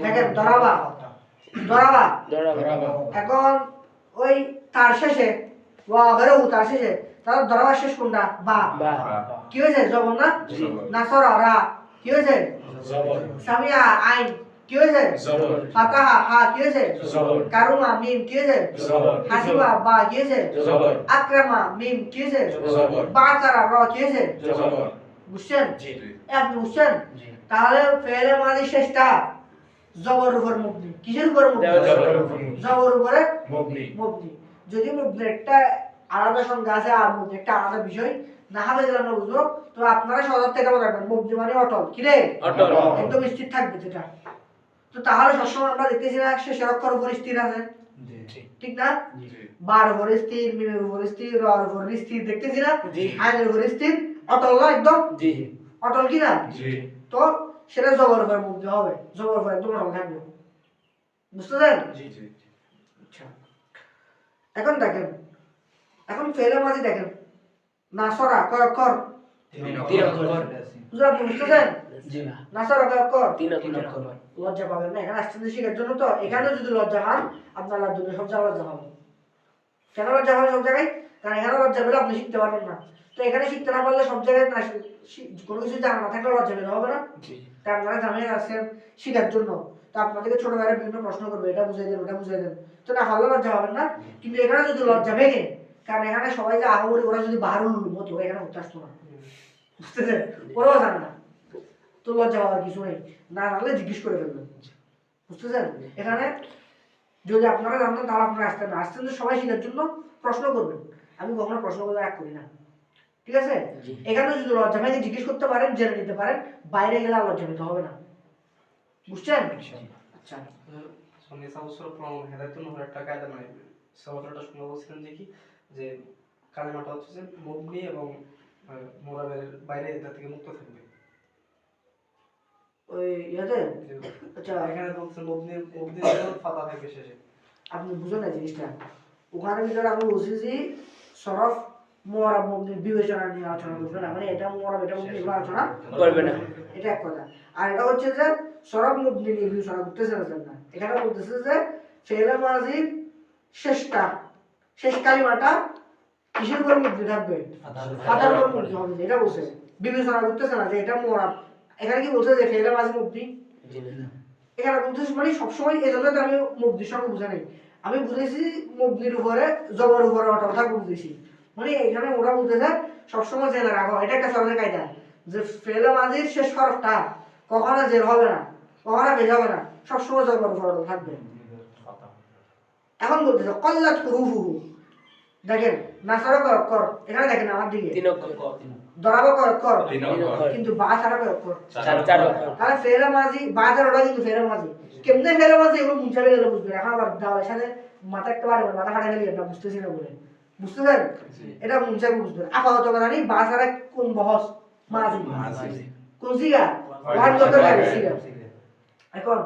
দেখেন দরাবা দরাবা দরাবা এখন ওই তার শেষে ওয়াগেরও তার শেষে তার দরাবা শেষ কোনটা বা বা কি হয়েছে জবর না জি। নাসরা রা কি হয়েছে সামিয়া আইন কি হয়েছে ফাতাহা হা কি হয়েছে কারুমা মিম কি হয়েছে হাসিবা বা কি হয়েছে আকরামা মিম কি হয়েছে বাসারা র কি হয়েছে বুঝছেন আপনি বুঝছেন তাহলে ফেলে মাঝি শেষটা জবর উপর মুবনি কিসের উপর মুবনি জবরের উপর। জবর উপরে মুবনি যদি মুবনি একটা আলাদা সংজ্ঞা আছে আর মুবনি একটা আলাদা বিষয় না হবে যেটা আমরা বুঝবো তো আপনারা সহজ থেকে মনে রাখবেন মুবনি মানে অটল কি রে অটল। একদম স্থির থাকবে যেটা তো তাহলে সবসময় আমরা দেখতেছি না শেষের অক্ষর উপর স্থির আছে ঠিক না বার উপর স্থির মিমের উপর স্থির রর উপর স্থির দেখতেছি না জি। আইনের উপর স্থির অটল না একদম জি অটল কি না তো সেটা জবর উপর মুগ্ধ হবে জবর উপর একদম অটল থাকবে বুঝতেছেন আচ্ছা এখন দেখেন এখন ফেলে মাঝি দেখেন নাসরা কয় অক্ষর তিন অক্ষর বুঝলেন আপনি বুঝতেছেন জি নাসরা কয় অক্ষর তিন অক্ষর লজ্জা পাবেন না এখানে আসতে শেখার জন্য তো এখানে যদি লজ্জা পান আপনার দুটো সব জায়গায় লজ্জা পাবেন কেন লজ্জা পাবেন সব জায়গায় কারণ এখানে লজ্জা পেলে আপনি শিখতে পারবেন না তো এখানে শিখতে না পারলে সব জায়গায় না কোনো কিছু জানা না থাকলে লজ্জা পেলে হবে না তা আপনারা জামিয়ে আসছেন শিখার জন্য তো আপনাদেরকে ছোট ভাইরা বিভিন্ন প্রশ্ন করবে এটা বুঝাই দেন ওটা বুঝাই দেন তো না ভালো লজ্জা পাবেন না কিন্তু এখানে যদি লজ্জা ভেঙে কারণ এখানে সবাই যে আহমরি ওরা যদি বাহারুল মতো ওরা এখানে উঠতে আসতো না বুঝতেছেন ওরাও জানে না তো লজ্জা পাওয়ার কিছু নেই না জানলে জিজ্ঞেস করে ফেলবেন বুঝতেছেন এখানে যদি আপনারা জানতেন তাহলে আপনারা আসতেন না আসতেন তো সবাই শেখার জন্য প্রশ্ন করবেন আমি কখনো প্রশ্ন করে রাগ করি না ঠিক আছে জি। এখানে যদি লজ্জা ভেঙে জিজ্ঞেস করতে পারেন জেনে নিতে পারেন বাইরে গেলে আর লজ্জা পেতে হবে না বুঝছেন আচ্ছা সন্নি সাউসর প্রমাণ হেদায়তুন হল একটা কায়দা নাই সমাধানটা শুনে বলছিলেন যে কি যে কালেমাটা হচ্ছে যে মুবনি এবং মোরাবের বাইরে এটা থেকে মুক্ত থাকবে। ওই ইয়াতে যে আচ্ছা এখানে বলছে মুবনি মুবনি ফাতা থাকবে শেষে। আপনি বুঝেন না জিনিসটা, ওখানে ভিতরে আমি বলছি যে সরফ মোয়ারব মুবনির বিবেচনা নিয়ে আলোচনা করবে না, মানে এটা মোয়ারব এটা মুবনি এগুলো আলোচনা করবে না। এটা এক কথা। আর এটা হচ্ছে যে সরফ মুবনি নিয়ে বিবেচনা করতেছে না, এখানে বলতেছে যে ফেলে মাজির শেষটা শেষ কালিমাটা কিসের উপর মুবনি থাকবে, ফাতার উপর মুবনি হবে, এটা বলছে, বিবেচনা করতেছে না যে এটা মোয়ারব। এখানে কি বলছে যে ফেলে মাজি মুবনি, জি না। এখানে বলতেছি মানে সবসময় এই জন্য আমি মুবনির সঙ্গে বুঝা নেই, আমি বুঝেছি মুবনির উপরে জবর উপরে ওটা কথা বুঝেছি, মানে এখানে ওরা বলতেছে সবসময় জেনে রাখো, এটা একটা সরকারি কায়দা যে ফেলে মাজির শেষ হরফটা কখনো জের হবে না, কখনো বেজ হবে না, সবসময় জবর উপরে থাকবে। এখন বলতেছে কল্লাত হুরুফুহু, দেখেন নাসারা কর, এখানে দেখেন আমার দিকে তিন অক্ষর দরাবা কর, তিন অক্ষর কিন্তু বা ছাড়া কর, চার অক্ষর তাহলে ফেলে মাঝি বাজার ওটা কিন্তু ফেলে মাঝি কেমনে ফেলে মাঝি এগুলো মুঞ্চালে গেলে বুঝবে, এখন আবার দাওয়ার সাথে মাথা একটা বাড়ে মাথা ফাটা গেলে এটা বুঝতেছি না বলে, বুঝতেছেন? এটা মুঞ্চাকে বুঝবে আপাতত জানি বাজারে কোন বহস মাঝি কোন সিগা ওয়ান করতে পারে সিগা। এখন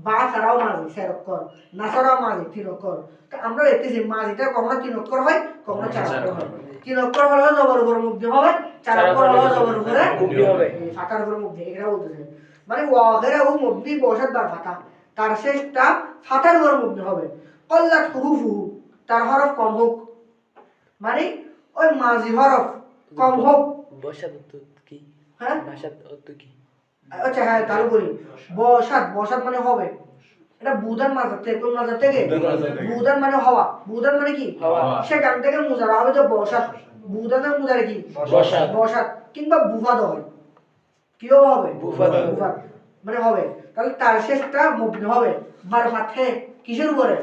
বা ছাড়াও মাঝি সের অক্ষর না ছাড়াও মাঝি তিন অক্ষর, তো আমরা দেখতেছি মাঝিটা কখনো তিন অক্ষর হয় কখনো চার অক্ষর হয়, তিন অক্ষর হলেও জবর উপর মুক্তি হবে, চার অক্ষর হলেও জবর উপরে মুক্তি হবে। ফাতার উপর মুক্তি, এটা বলতেছে মানে ওয়াগেরা ও মুক্তি বসাত বার ফাতা, তার শেষটা ফাতার উপর মুক্তি হবে। কল্লাত হুরুফু, তার হরফ কম হোক, মানে ওই মাঝি হরফ কম হোক, বসাদ অর্থ কি? হ্যাঁ ভাষাত অর্থ কি? আচ্ছা হ্যাঁ তাহলে বলি বসাত, বসাত মানে হবে, এটা বুধান মাজার থেকে কোন মাজার থেকে বুধান মানে হওয়া, বুধান মানে কি হওয়া। সেখান থেকে মুজারা হবে তো বসাত, বুধানের মুজারে কি বসাত। বসাত কিংবা বুফাদ হয়, কি হবে বুফাদ হবে। বুফাদ মানে হবে, তাহলে তার শেষটা মুবনি হবে বার ফাথে কিসের উপরে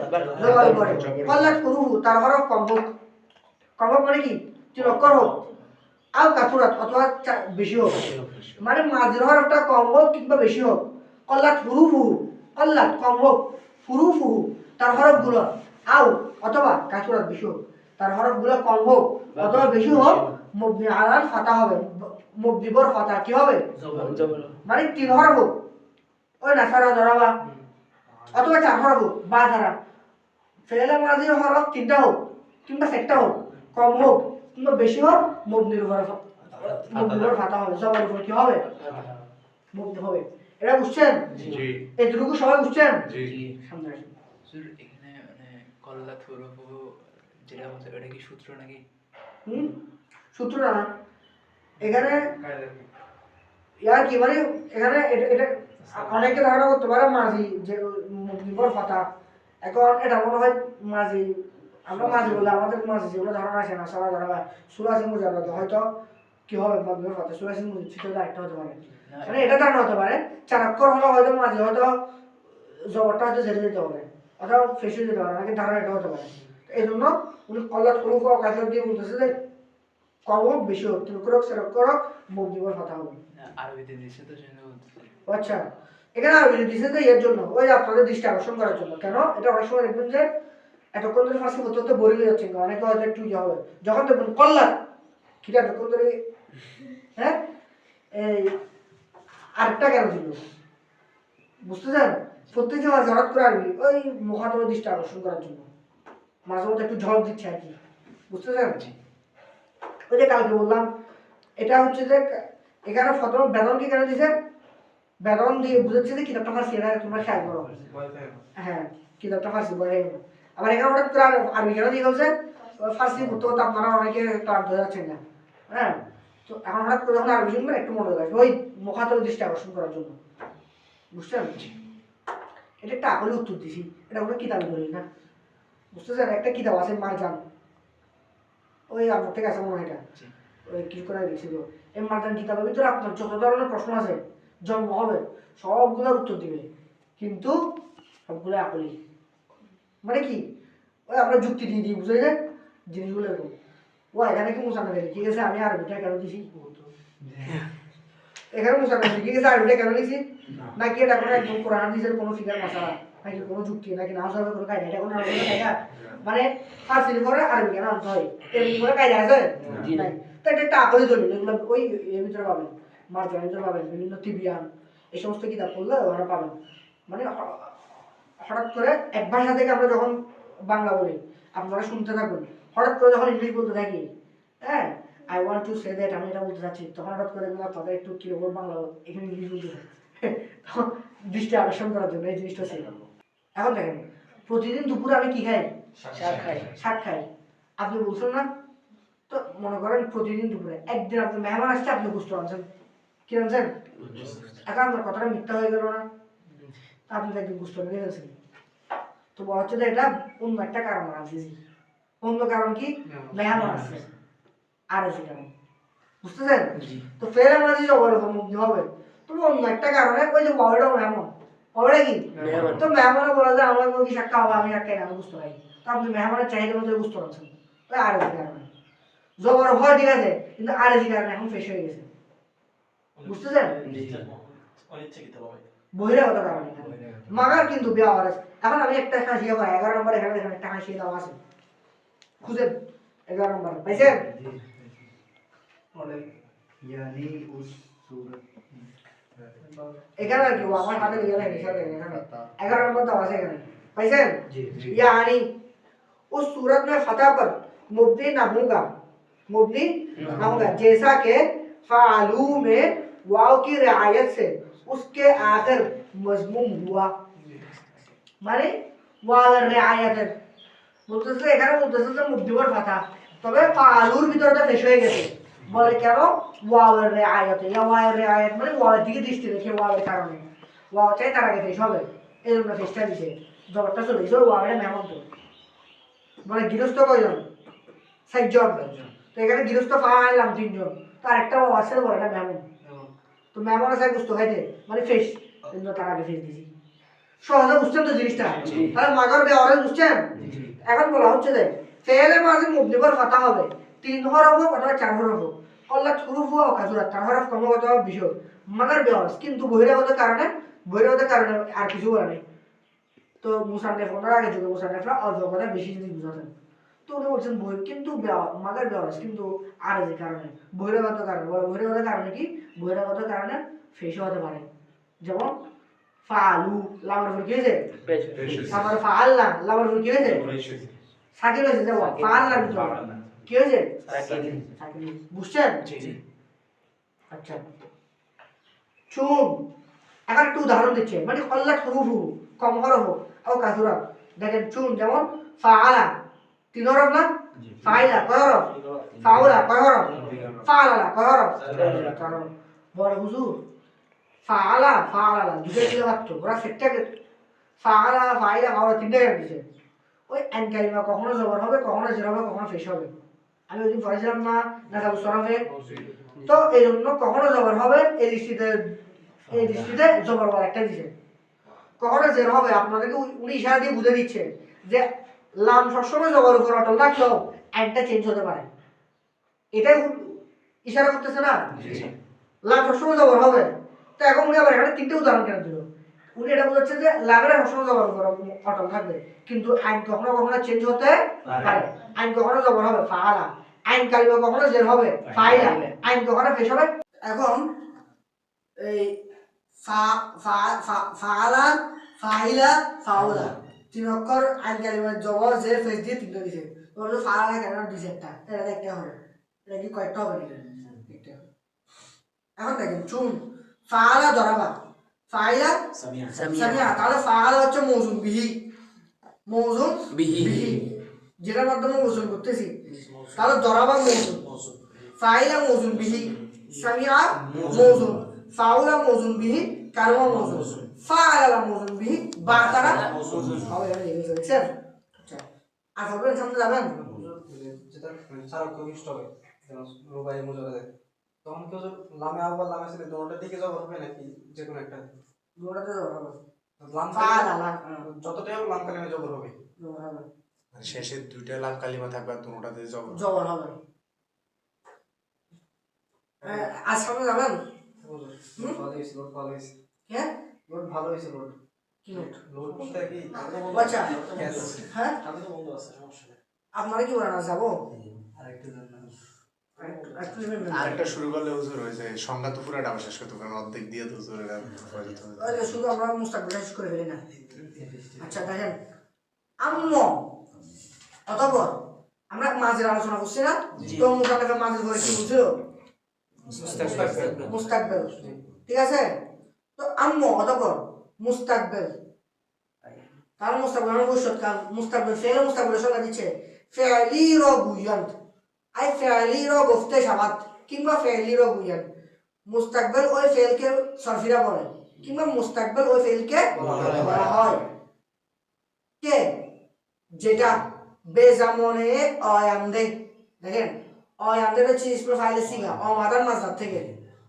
জবর উপরে। কল্লাত হুরুফু, তার হরফ কম হোক, কম হোক মানে কি তিন অক্ষর হোক, আও কাসুরাত অথবা বেশি হোক, মানে মাঝের হরফটা কম হোক কিংবা বেশি হোক। কল্লাত হুরুফু, কল্লাত কম হোক, হুরুফু তার হরফগুলো, আও অথবা কাসুরাত বেশি হোক, তার হরফগুলো কম হোক অথবা বেশি হোক, মুবনি আলাল ফাতা হবে, মুবনি বর ফাতা কি হবে জবর মানে তিন হরফ হোক, ওই না সারা ধরাবা অথবা চার হরফ হোক বা ধারা, ফেলে মাঝির হরফ তিনটা হোক কিংবা চারটা হোক, কম হোক কিংবা বেশি হোক, মুবনির উপর ফাতা হবে, জবর উপর কি হবে মুবনি হবে। এটা বুঝছেন? এতটুকু সবাই বুঝছেন? সামনে আসেন। স্যার এখানে মানে কল্লা থুরুফু যেটা বলছে এটা কি সূত্র নাকি? সূত্র না এখানে কায়দা কি? ইয়ার কি মানে এখানে এটা অনেকে ধারণা করতে পারে মাঝি যে মুবনির ফাতা, এখন এটা মনে হয় মাঝি, আমরা মাঝি বলে আমাদের মাঝি যেগুলো ধারণা আসে না সারা ধারণা সুরাসি মুজারদ হয়তো কি হবে মুবনির ফাতা সুরাসি মুজারদ সেটা একটা হতে পারে, মানে এটা ধারণা হতে পারে চার অক্ষর হলো হয়তো মাঝি হয়তো জবরটা হয়তো ঝেড়ে যেতে পারে অথবা ফেসে যেতে পারে, নাকি ধারণা এটা হতে পারে। এই জন্য উনি কল্লাত হুরুফ ও কাসর দিয়ে বলতেছে যে কম হোক বেশি হোক তিন অক্ষর হোক চার অক্ষর হোক মুবনির ফাতা হবে। আরবিতে দিছে তো সেজন্য বলতেছে। আচ্ছা এখানে আরবি দিছে যে এর জন্য ওই আপনাদের দৃষ্টি আকর্ষণ করার জন্য, কেন এটা অনেক সময় দেখবেন যে এতক্ষণ ধরে ফার্সি হতে হতে বোরিং হয়ে যাচ্ছে, অনেকে হয়তো একটু ইয়ে হবে যখন দেখবেন কল্যাণ কিটা এতক্ষণ ধরে হ্যাঁ এই আরেকটা কেন ছিল বুঝতেছেন, প্রত্যেক মাঝে হঠাৎ করে আরবি ওই মুখাতবের দৃষ্টি আকর্ষণ করার জন্য মাঝে মধ্যে একটু ঝলক দিচ্ছে আর কি, বুঝতেছেন? ওই যে কালকে বললাম এটা হচ্ছে যে এখানে প্রথম বেতন কি কেন দিছে, বেতন দিয়ে বুঝাচ্ছে যে কিতাবটা ফার্সি, এটা তোমরা খেয়াল করো, হ্যাঁ কিতাবটা ফার্সি বলে আবার এখানে হঠাৎ করে আরবি কেন দিয়ে গেছে, ফার্সি পড়তে করতে আপনারা অনেকে ক্লান্ত হয়ে যাচ্ছেন না, হ্যাঁ তো এখন হঠাৎ করে যখন আরবি শুনবেন একটু মনে রাখবে ওই মুখাতবের দৃষ্টি আকর্ষণ করার জন্য, বুঝছেন? এটা একটা আকলে উত্তর দিছি, এটা কোনো কিতাবে বলি না, বুঝতেছেন? একটা কিতাব আছে মারজান, ওই আপনার থেকে আছে মনে হয় এটা, ওই কিছু করে লিখছিল, এই মারজান কিতাবের ভিতরে আপনার যত ধরনের প্রশ্ন আছে জন্ম হবে সবগুলোর উত্তর দিবে, কিন্তু সবগুলো আকলি, মানে কি ওই আমরা যুক্তি দিয়ে দিই, বুঝে যায় জিনিসগুলো এরকম। ও এখানে কি মুসান্না লিখে গেছে আমি আরবিটা কেন দিছি, এখানে মুসান্না লিখে গেছে আরবিটা কেন লিখছি নাকি এটা কোনো একদম কোরআন হাদিসের কোনো ফিগার মশালা নাকি কোনো যুক্তি নাকি নামাজ হবে কোনো কায়দা, এটা কোনো কায়দা? মানে ফার্সি পরে আরবি কেন আনতে হয়, এরকম করে কায়দা আছে নাই। তো এটা একটা আকলে চলবে, এগুলো ওই এর ভিতরে পাবেন, মার্জানের ভিতরে পাবেন, বিভিন্ন তিবিয়ান এই সমস্ত কিতাব পড়লে ওরা পাবেন। মানে হঠাৎ করে এক ভাষা থেকে আমরা যখন বাংলা বলি আপনারা শুনতে থাকুন, হঠাৎ করে যখন ইংলিশ বলতে থাকি, হ্যাঁ I want to say that, আমি এটা বলতে চাচ্ছি, তখন হঠাৎ করে তাদের একটু কিরকম বাংলা এখানে ইংলিশ বলতে থাকে, তখন দৃষ্টি আকর্ষণ করার জন্য এই জিনিসটা ছিল। এখন দেখেন প্রতিদিন দুপুরে আমি কি খাই? শাক খাই। আপনি বলছেন না? তো মনে করেন প্রতিদিন দুপুরে একদিন আপনি মেহমান আসছে, আপনি বুঝতে পারছেন কি আনছেন, এখন আপনার কথাটা মিথ্যা হয়ে গেল না? আপনি তো একদিন বুঝতে পেরে গেছেন। তো বলা হচ্ছে যে এটা অন্য একটা কারণ আছে। অন্য কারণ কি? মেহমান আসছে আর আছে কারণ, বুঝতেছেন? তো ফের আমরা যদি জবর মুক্তি হবে, তো অন্য একটা কারণে ওই যে বাবাটাও মেহমান, বাবাটা কি? তো মেহমানও বলা যায় আমার কি শাক্কা হবে, আমি শাক্কাই না, আমি বুঝতে পারি। তো আপনি মেহমানের চাহিদা মতো বুঝতে পারছেন, ওই আর আছে কারণে জবর হয় ঠিক আছে, কিন্তু আর আছে কারণে এখন ফেস হয়ে গেছে, বুঝতেছেন? বহিরাগত কারণে মাগার কিন্তু বিয়া হওয়ার আছে। এখন আমি একটা হাসি হবে 11 নম্বর, এখানে এখানে একটা হাসি দেওয়া আছে, খুঁজেন 11 নম্বর পাইছেন? এখানে আর কি আমার হাতে লিখে রাখি, এখানে 11 নম্বর দেওয়া আছে, এখানে পাইছেন? यानी उस सूरत में फतह पर मुब्नी ना होगा, मुब्नी ना होगा, जैसा कि फालू में वाव की रियायत से उसके आखिर मजमूम हुआ। মানে ওয়াওয়ের রিয়ায়াতের বলতেছে, এখানে বলতেছে যে মুব্নি পর ফাতা, তবে ফালুর ভিতরটা ফেস হয়ে গেছে, বলে কেন? ওয়াওয়ের রিয়ায়াতে, ওয়াওয়ের রিয়ায়াত মানে ওয়াওয়ের দিকে দৃষ্টি রেখে, ওয়াওয়ের কারণে, ওয়াও চাই তার আগে ফেস হবে, এই জন্য ফেসটা দিছে, জবরটা চলে গেছে, ওয়াওয়ের মেহমান তো মানে গৃহস্থ কয়জন? 6 জন। তো এখানে গৃহস্থ পাইলাম 3 জন, তো আরেকটা আছে বলে না মেহমান, তো মেহমান আছে গুস্ত খাইতে মানে ফেস, কিন্তু তার আগে ফেস দিছি। সহজে বুঝছেন তো জিনিসটা? তাহলে মাগার ব্যবহার বুঝছেন? এখন বলা হচ্ছে যে ফেলে মাঝে মুবনি পর ফাতা হবে 3 হরফ হোক অথবা 4 হরফ হোক, কল্লা হুরুফ ও কাসুরা 4 হরফ ক্রমাগত বিষয় মাগার ব্যবহার, কিন্তু বহিরাগত কারণে আর কিছু বলে নেই। তো মুসান্নেফ ওনার আগে যুগে মুসান্নেফরা অল্প করে বেশি জিনিস বুঝাতেন, তো উনি বলছেন বই কিন্তু মাগার ব্যবহার কিন্তু আর যে কারণে বহিরাগত কারণে, বহিরাগত কারণে কি? বহিরাগত কারণে ফেস হতে পারে, যেমন ফালু লামার উপর কি হয়েছে? আমার ফাআলনা লামার উপর কি হয়েছে? সাকিন হয়েছে, যে ফাআলনার ভিতর কি হয়েছে? সাকিন। বুঝছেন? আচ্ছা শুন, এখন একটু উদাহরণ দিচ্ছে, মানে কল্লাত হুরুফু কম হরফ ও কাসুরা। দেখেন শুন, যেমন ফাআলা 3 হরফ না? ফাইলা কয় হরফ? ফাউলা কয় হরফ? ফাআলা কয় হরফ? কারণ বড় হুজুর ফাআলা ফাআলা দুটো দিলে মাত্র ওরা সেটটাকে ফাআলা ফাইলা ফাউলা 3টা কেন দিছে? ওই আইন কালিমা কখনো জবর হবে, কখনো জের হবে, কখনো ফেস হবে। আমি ওইদিন পড়েছিলাম না নাসাবু সরফে, তো এই জন্য কখনো জবর হবে এই দৃষ্টিতে জবর বলা একটা দিছে, কখনো জের হবে। আপনাদেরকে উনি ইশারা দিয়ে বুঝে দিচ্ছে যে লাম সবসময় জবর উপর অটল থাকলেও আইনটা চেঞ্জ হতে পারে, এটাই ইশারা করতেছে না? লাম সবসময় জবর হবে। তো এখন উনি আবার এখানে 3টে উদাহরণ কেন দিল? উনি এটা বোঝাচ্ছে যে লামের সবসময় জবর উপর অটল থাকবে, কিন্তু আইন কখনো কখনো চেঞ্জ হতে পারে। আইন কখনো জবর হবে ফাআলা, আইন কালিমা কখনো জের হবে ফাইলা, আইন কখনো ফেস হবে। এখন এই ফাআলা ফাইলা ফাউলা 3 অক্ষর আইন কালিমা জবর জের ফেস দিয়ে 3টা দিছে। তোর ফাআলা কেন দিছে? এটা একটা হবে, এটা কি কয়টা হবে? একটা। এখন দেখেন চুন ফাআলা দরাবা, ফাইলা সামিয়া, তাহলে ফাআলা হচ্ছে মৌজুন বিহি, মৌজুন বিহি যেটার মাধ্যমে মৌজুন করতেছি, তাহলে দরাবা মৌজুন, ফাইলা মৌজুন বিহি, সামিয়া মৌজুন, ফাউলা মৌজুন বিহি, কারমা মৌজুন, ফাআলা মৌজুন বিহি, বাতারা মৌজুন হবে। এটা লিখে দেখছেন? আচ্ছা আর বলবেন সামনে যাবেন যেটা সারক কমিষ্ট হবে, যেমন রুবাই মুজারাদে, তখন কেউ লামে আবার লামে ছিল দুটোর দিকে জবর হবে নাকি যে কোনো একটা? দুটোতে জবর হবে, লাম ফাআলা যতটাই হোক লাম কালিমে জবর হবে, জবর হবে, আর শেষে 2টা লাম কালিমা থাকবে আর দুটোতে জবর হবে। আজ সামনে যাবেন? ভালো হয়েছে, ভালো হয়েছে, হ্যাঁ ভালো হয়েছে। কি নোট? লোড বলতে কি আচ্ছা হ্যাঁ আমি তো বন্ধু আছে সমস্যা নেই আপনারা কি বলেন যাবো আরেকটু জন একটু নেবেন না? আরেকটা শুরু করলে হুজুর হয়েছে সংজ্ঞা তো পুরোটা শেষ করতে পারেন অর্ধেক দিয়ে তো হুজুর এটা হয়ে যেতে হবে। ওই যে শুধু আমরা মুস্তাকবিল শেষ করে ফেলি না। আচ্ছা দেখেন আম্ম অতঃপর আমরা মাঝের আলোচনা করছি না, তো মুসান্নেফের মাঝের পরে কি বুঝলো? মুস্তাকবিল, ঠিক আছে? তো আম্ম অতঃপর মুস্তাকবিল, তার মুস্তাকবিল মানে ভবিষ্যৎকাল। মুস্তাকবিল ফেল মুস্তাকবিলের সংজ্ঞা দিচ্ছে ফেআলি র বুয়ান, আই ফেআলি র গফতে শাবাত কিংবা ফেআলি র বুয়ান। মুস্তাকবিল ওই ফেলকে সরফিরা বলে কিংবা মুস্তাকবিল ওই ফেলকে বলা হয় কে যেটা বেজামনে অয়ামদে। দেখেন অয়ামদে হচ্ছে ইসমে ফাইলে সিগা অমাদান মাসদার থেকে।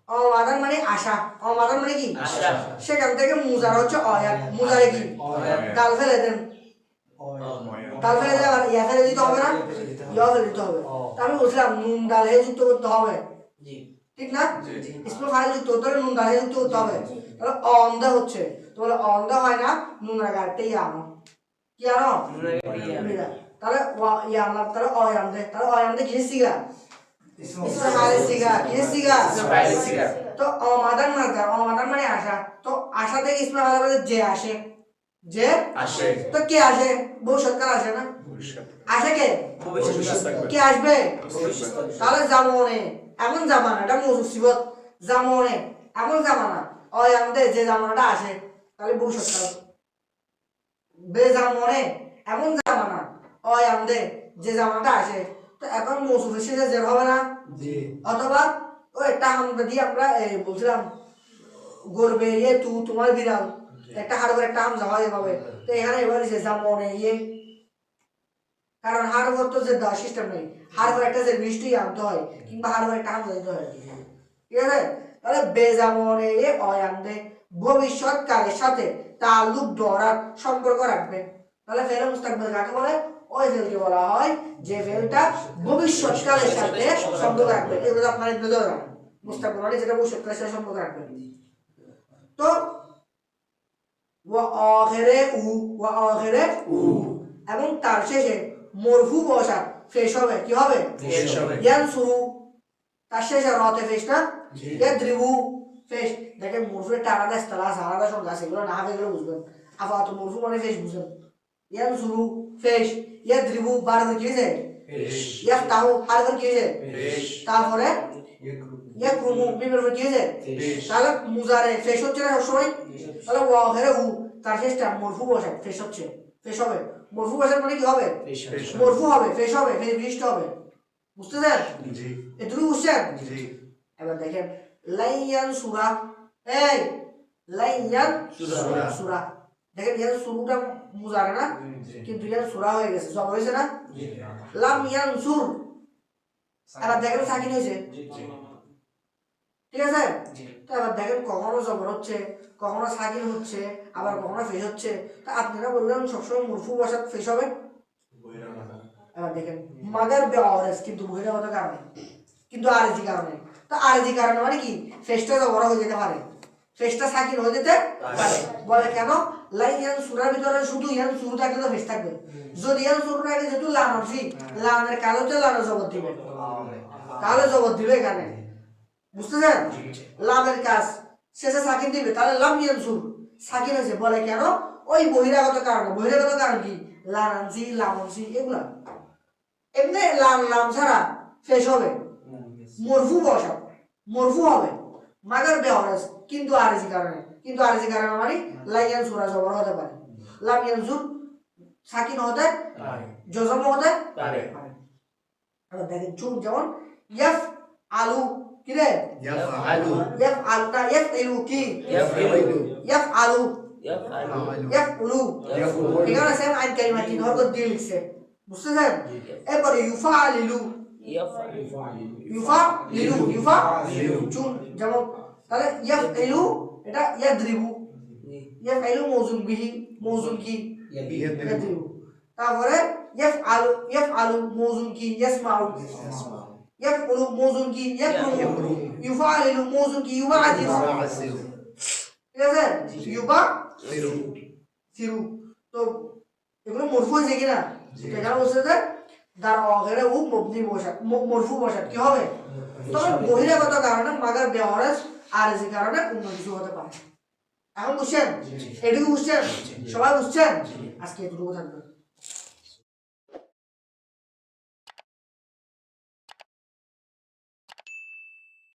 অমাদান মানে আশা, অমাদান মানে কি আশা। সেখান থেকে মুজারা হচ্ছে অয়াত, মুজারে কি দাল ফেলে দেন, দাল ফেলে দিলে আবার ইয়া ফেলে দিতে হবে না, ইয়া ফেলে দিতে হবে। তা আমি বলছিলাম নুন ডাল হে যুক্ত করতে হবে, ঠিক না? ইসমে ফাইল যুক্ত করতে হলে নুন ডাল হে যুক্ত করতে হবে। তাহলে অন্ধ হচ্ছে, তাহলে অন্ধ হয় না, নুন আগারটাই আনো কি আনো মিরা। তাহলে ইয়া আনলাম, তাহলে অয়ামদে, তাহলে অয়ামদে কি সিগা ইসমে ফাইল সিগা কি সিগা। তো অমাদান মাসদার, অমাদান মানে আশা, তো আশা থেকে ইসমে ফাইল বলে যে আসে, যে আসে তো কে আসে? ভবিষ্যৎকাল আসে না, ভবিষ্যৎ আসে কে কে আসবে? তাহলে জামনে এমন জামানা, এটা মৌজুদ সিবত, জামনে এমন জামানা অয়ামদে যে জামানাটা আসে, তাহলে ভবিষ্যৎকাল। বেজামনে এমন জামানা অয়ামদে যে জামানাটা আসে, তো এখন মৌসুফের শেষে যে হবে না, অথবা ওই একটা আমরা দিয়ে আমরা বলছিলাম গর্বে ইয়ে তু তোমার বিড়াল, একটা হারবার একটা হামজা হয় এভাবে, তো এখানে এবার যে জামনে ইয়ে, কারণ হারবার তো যে দেওয়ার সিস্টেম নেই, হারবার একটা যে বৃষ্টি আনতে হয় কিংবা হারবার একটা হামজা দিতে হয়, ঠিক আছে? তাহলে বেজামনে ইয়ে অয়ামদে ভবিষ্যৎকালের সাথে তাল্লুক ধরার সম্পর্ক রাখবে। তাহলে ফেল মুস্তাকবিল কাকে বলে? ওই ফেলকে বলা হয় যে ফেলটা ভবিষ্যৎকালের সাথে সম্পর্ক রাখবে। এগুলো আপনারা এগুলো জানেন, মুস্তাকবিল মানে যেটা ভবিষ্যৎকালের সাথে সম্পর্ক রাখবে। তো ওয়া আখিরে উ এবং তার শেষে মরফু বসা ফেশ হবে, কি হবে? ফেশ হবে। ইয়ান শুরু তার শেষে রতে ফেশ না, ইয়াদ্রিবু ফেশ। দেখেন মরফুর একটা আলাদা ইস্তালা আছে, আলাদা সংজ্ঞা আছে, এগুলো না হবে এগুলো বুঝবেন। আপাতত মরফু মানে ফেশ বুঝবেন। ইয়ান শুরু ফেশ, ইয়াদ্রিবু বার হয়ে গিয়েছে, ইয়াফতাহু হার করে গিয়েছে, তারপরে ইয়াকরুমু মিমের উপর গিয়েছে, তাহলে মুজারে ফেশ হচ্ছে না সবসময়। তাহলে ওয়া আখিরে উ তার শেষটা মরফু বসা ফেশ হচ্ছে, ফেশ হবে। মরফু বসা মানে কি হবে? মরফু হবে, ফেশ হবে, ফেশ বিশিষ্ট হবে। বুঝতেছেন? জি এটুকু বুঝছেন? জি এবার দেখেন লাইয়ান সুরা, এই লাইয়ান সুরা। সুরা, দেখেন ইয়ান সুরুটা মুজারে না, কিন্তু ইয়ান সুরা হয়ে গেছে, সব হয়েছে না? লাম ইয়ান সুর, এবার দেখেন সাকিন হয়েছে, ঠিক আছে? তো এবার দেখেন কখনো জবর হচ্ছে, কখনো সাকিন হচ্ছে, আবার কখনো ফেস হচ্ছে। তা আপনারা বললেন সবসময় মুরফু বসা ফেস হবে। এবার দেখেন মাদার বেআরেস, কিন্তু বহিরাগত কারণে, কিন্তু আরজি কারণে। তো আরজি কারণে মানে কি ফেসটা জবর হয়ে যেতে পারে, ফেসটা সাকিন হয়ে যেতে পারে। বলে কেন? লাইয়ান সুরার ভিতরে শুধু ইয়ান শুরু থাকলে তো ফেস থাকবে, যদি ইয়ান শুরু থাকে যেহেতু লান হরফি, লানের কালো হচ্ছে লানের জবর দিবে, তাহলে জবর দিবে এখানে। বুঝতেছেন? লামের কাজ শেষে সাকিন দিবে, তাহলে লাম ইয়ানসুর সাকিন হয়েছে। বলে কেন? ওই বহিরাগত কারণে। বহিরাগত কারণ কি? লানানসি লামনসি এগুলা। এমনি লাম লাম ছাড়া ফেস হবে, মরফু বসা মরফু হবে, মাগার বেহরাস, কিন্তু আরজি কারণে, কিন্তু আরজি কারণে মানে লাইয়ান সুরা জবর হতে পারে, লাম ইয়ানসুর সাকিন হতে জজম হতে পারে। এবার দেখেন চুপ, যেমন ইয়াফ আলু কি রে? ইয়াফআলু ইয়াফআলু না ইয়াফইলু কি? ইয়াফইলু ইয়াফআলু ইয়াফআলু ইয়াফউলু, এখানে সেম আইন কালিমা তিন হরকত দিয়ে লিখছে, বুঝতেছেন? এরপরে ইউফালিলু ইউফালিলু চুন, যেমন তাহলে ইয়াফইলু এটা ইয়াদরিবু, ইয়াফইলু মৌজুন বিহি, মৌজুন কি? ইয়াদরিবু। তারপরে ইয়াফআলু মৌজুন কি? ইয়াসমাউ, ইয়াফউলু মৌজুন কি? ইয়াকরুমু, ইউফালিলু মৌজুন কি? ইউবাজিরু, ঠিক আছে? ইউবাজিরু। সিরু তো এগুলো মরফু হয়েছে কিনা এখানে বলছে যে দার অগেরে উ মবনি বসাত মরফু বসাত কি হবে তবে বহিরাগত কারণে মাগার বেওয়ারেজ আর যে কারণে অন্য কিছু হতে পারে এখন বুঝছেন এটুকু বুঝছেন সবাই বুঝছেন আজকে এটুকু থাকবে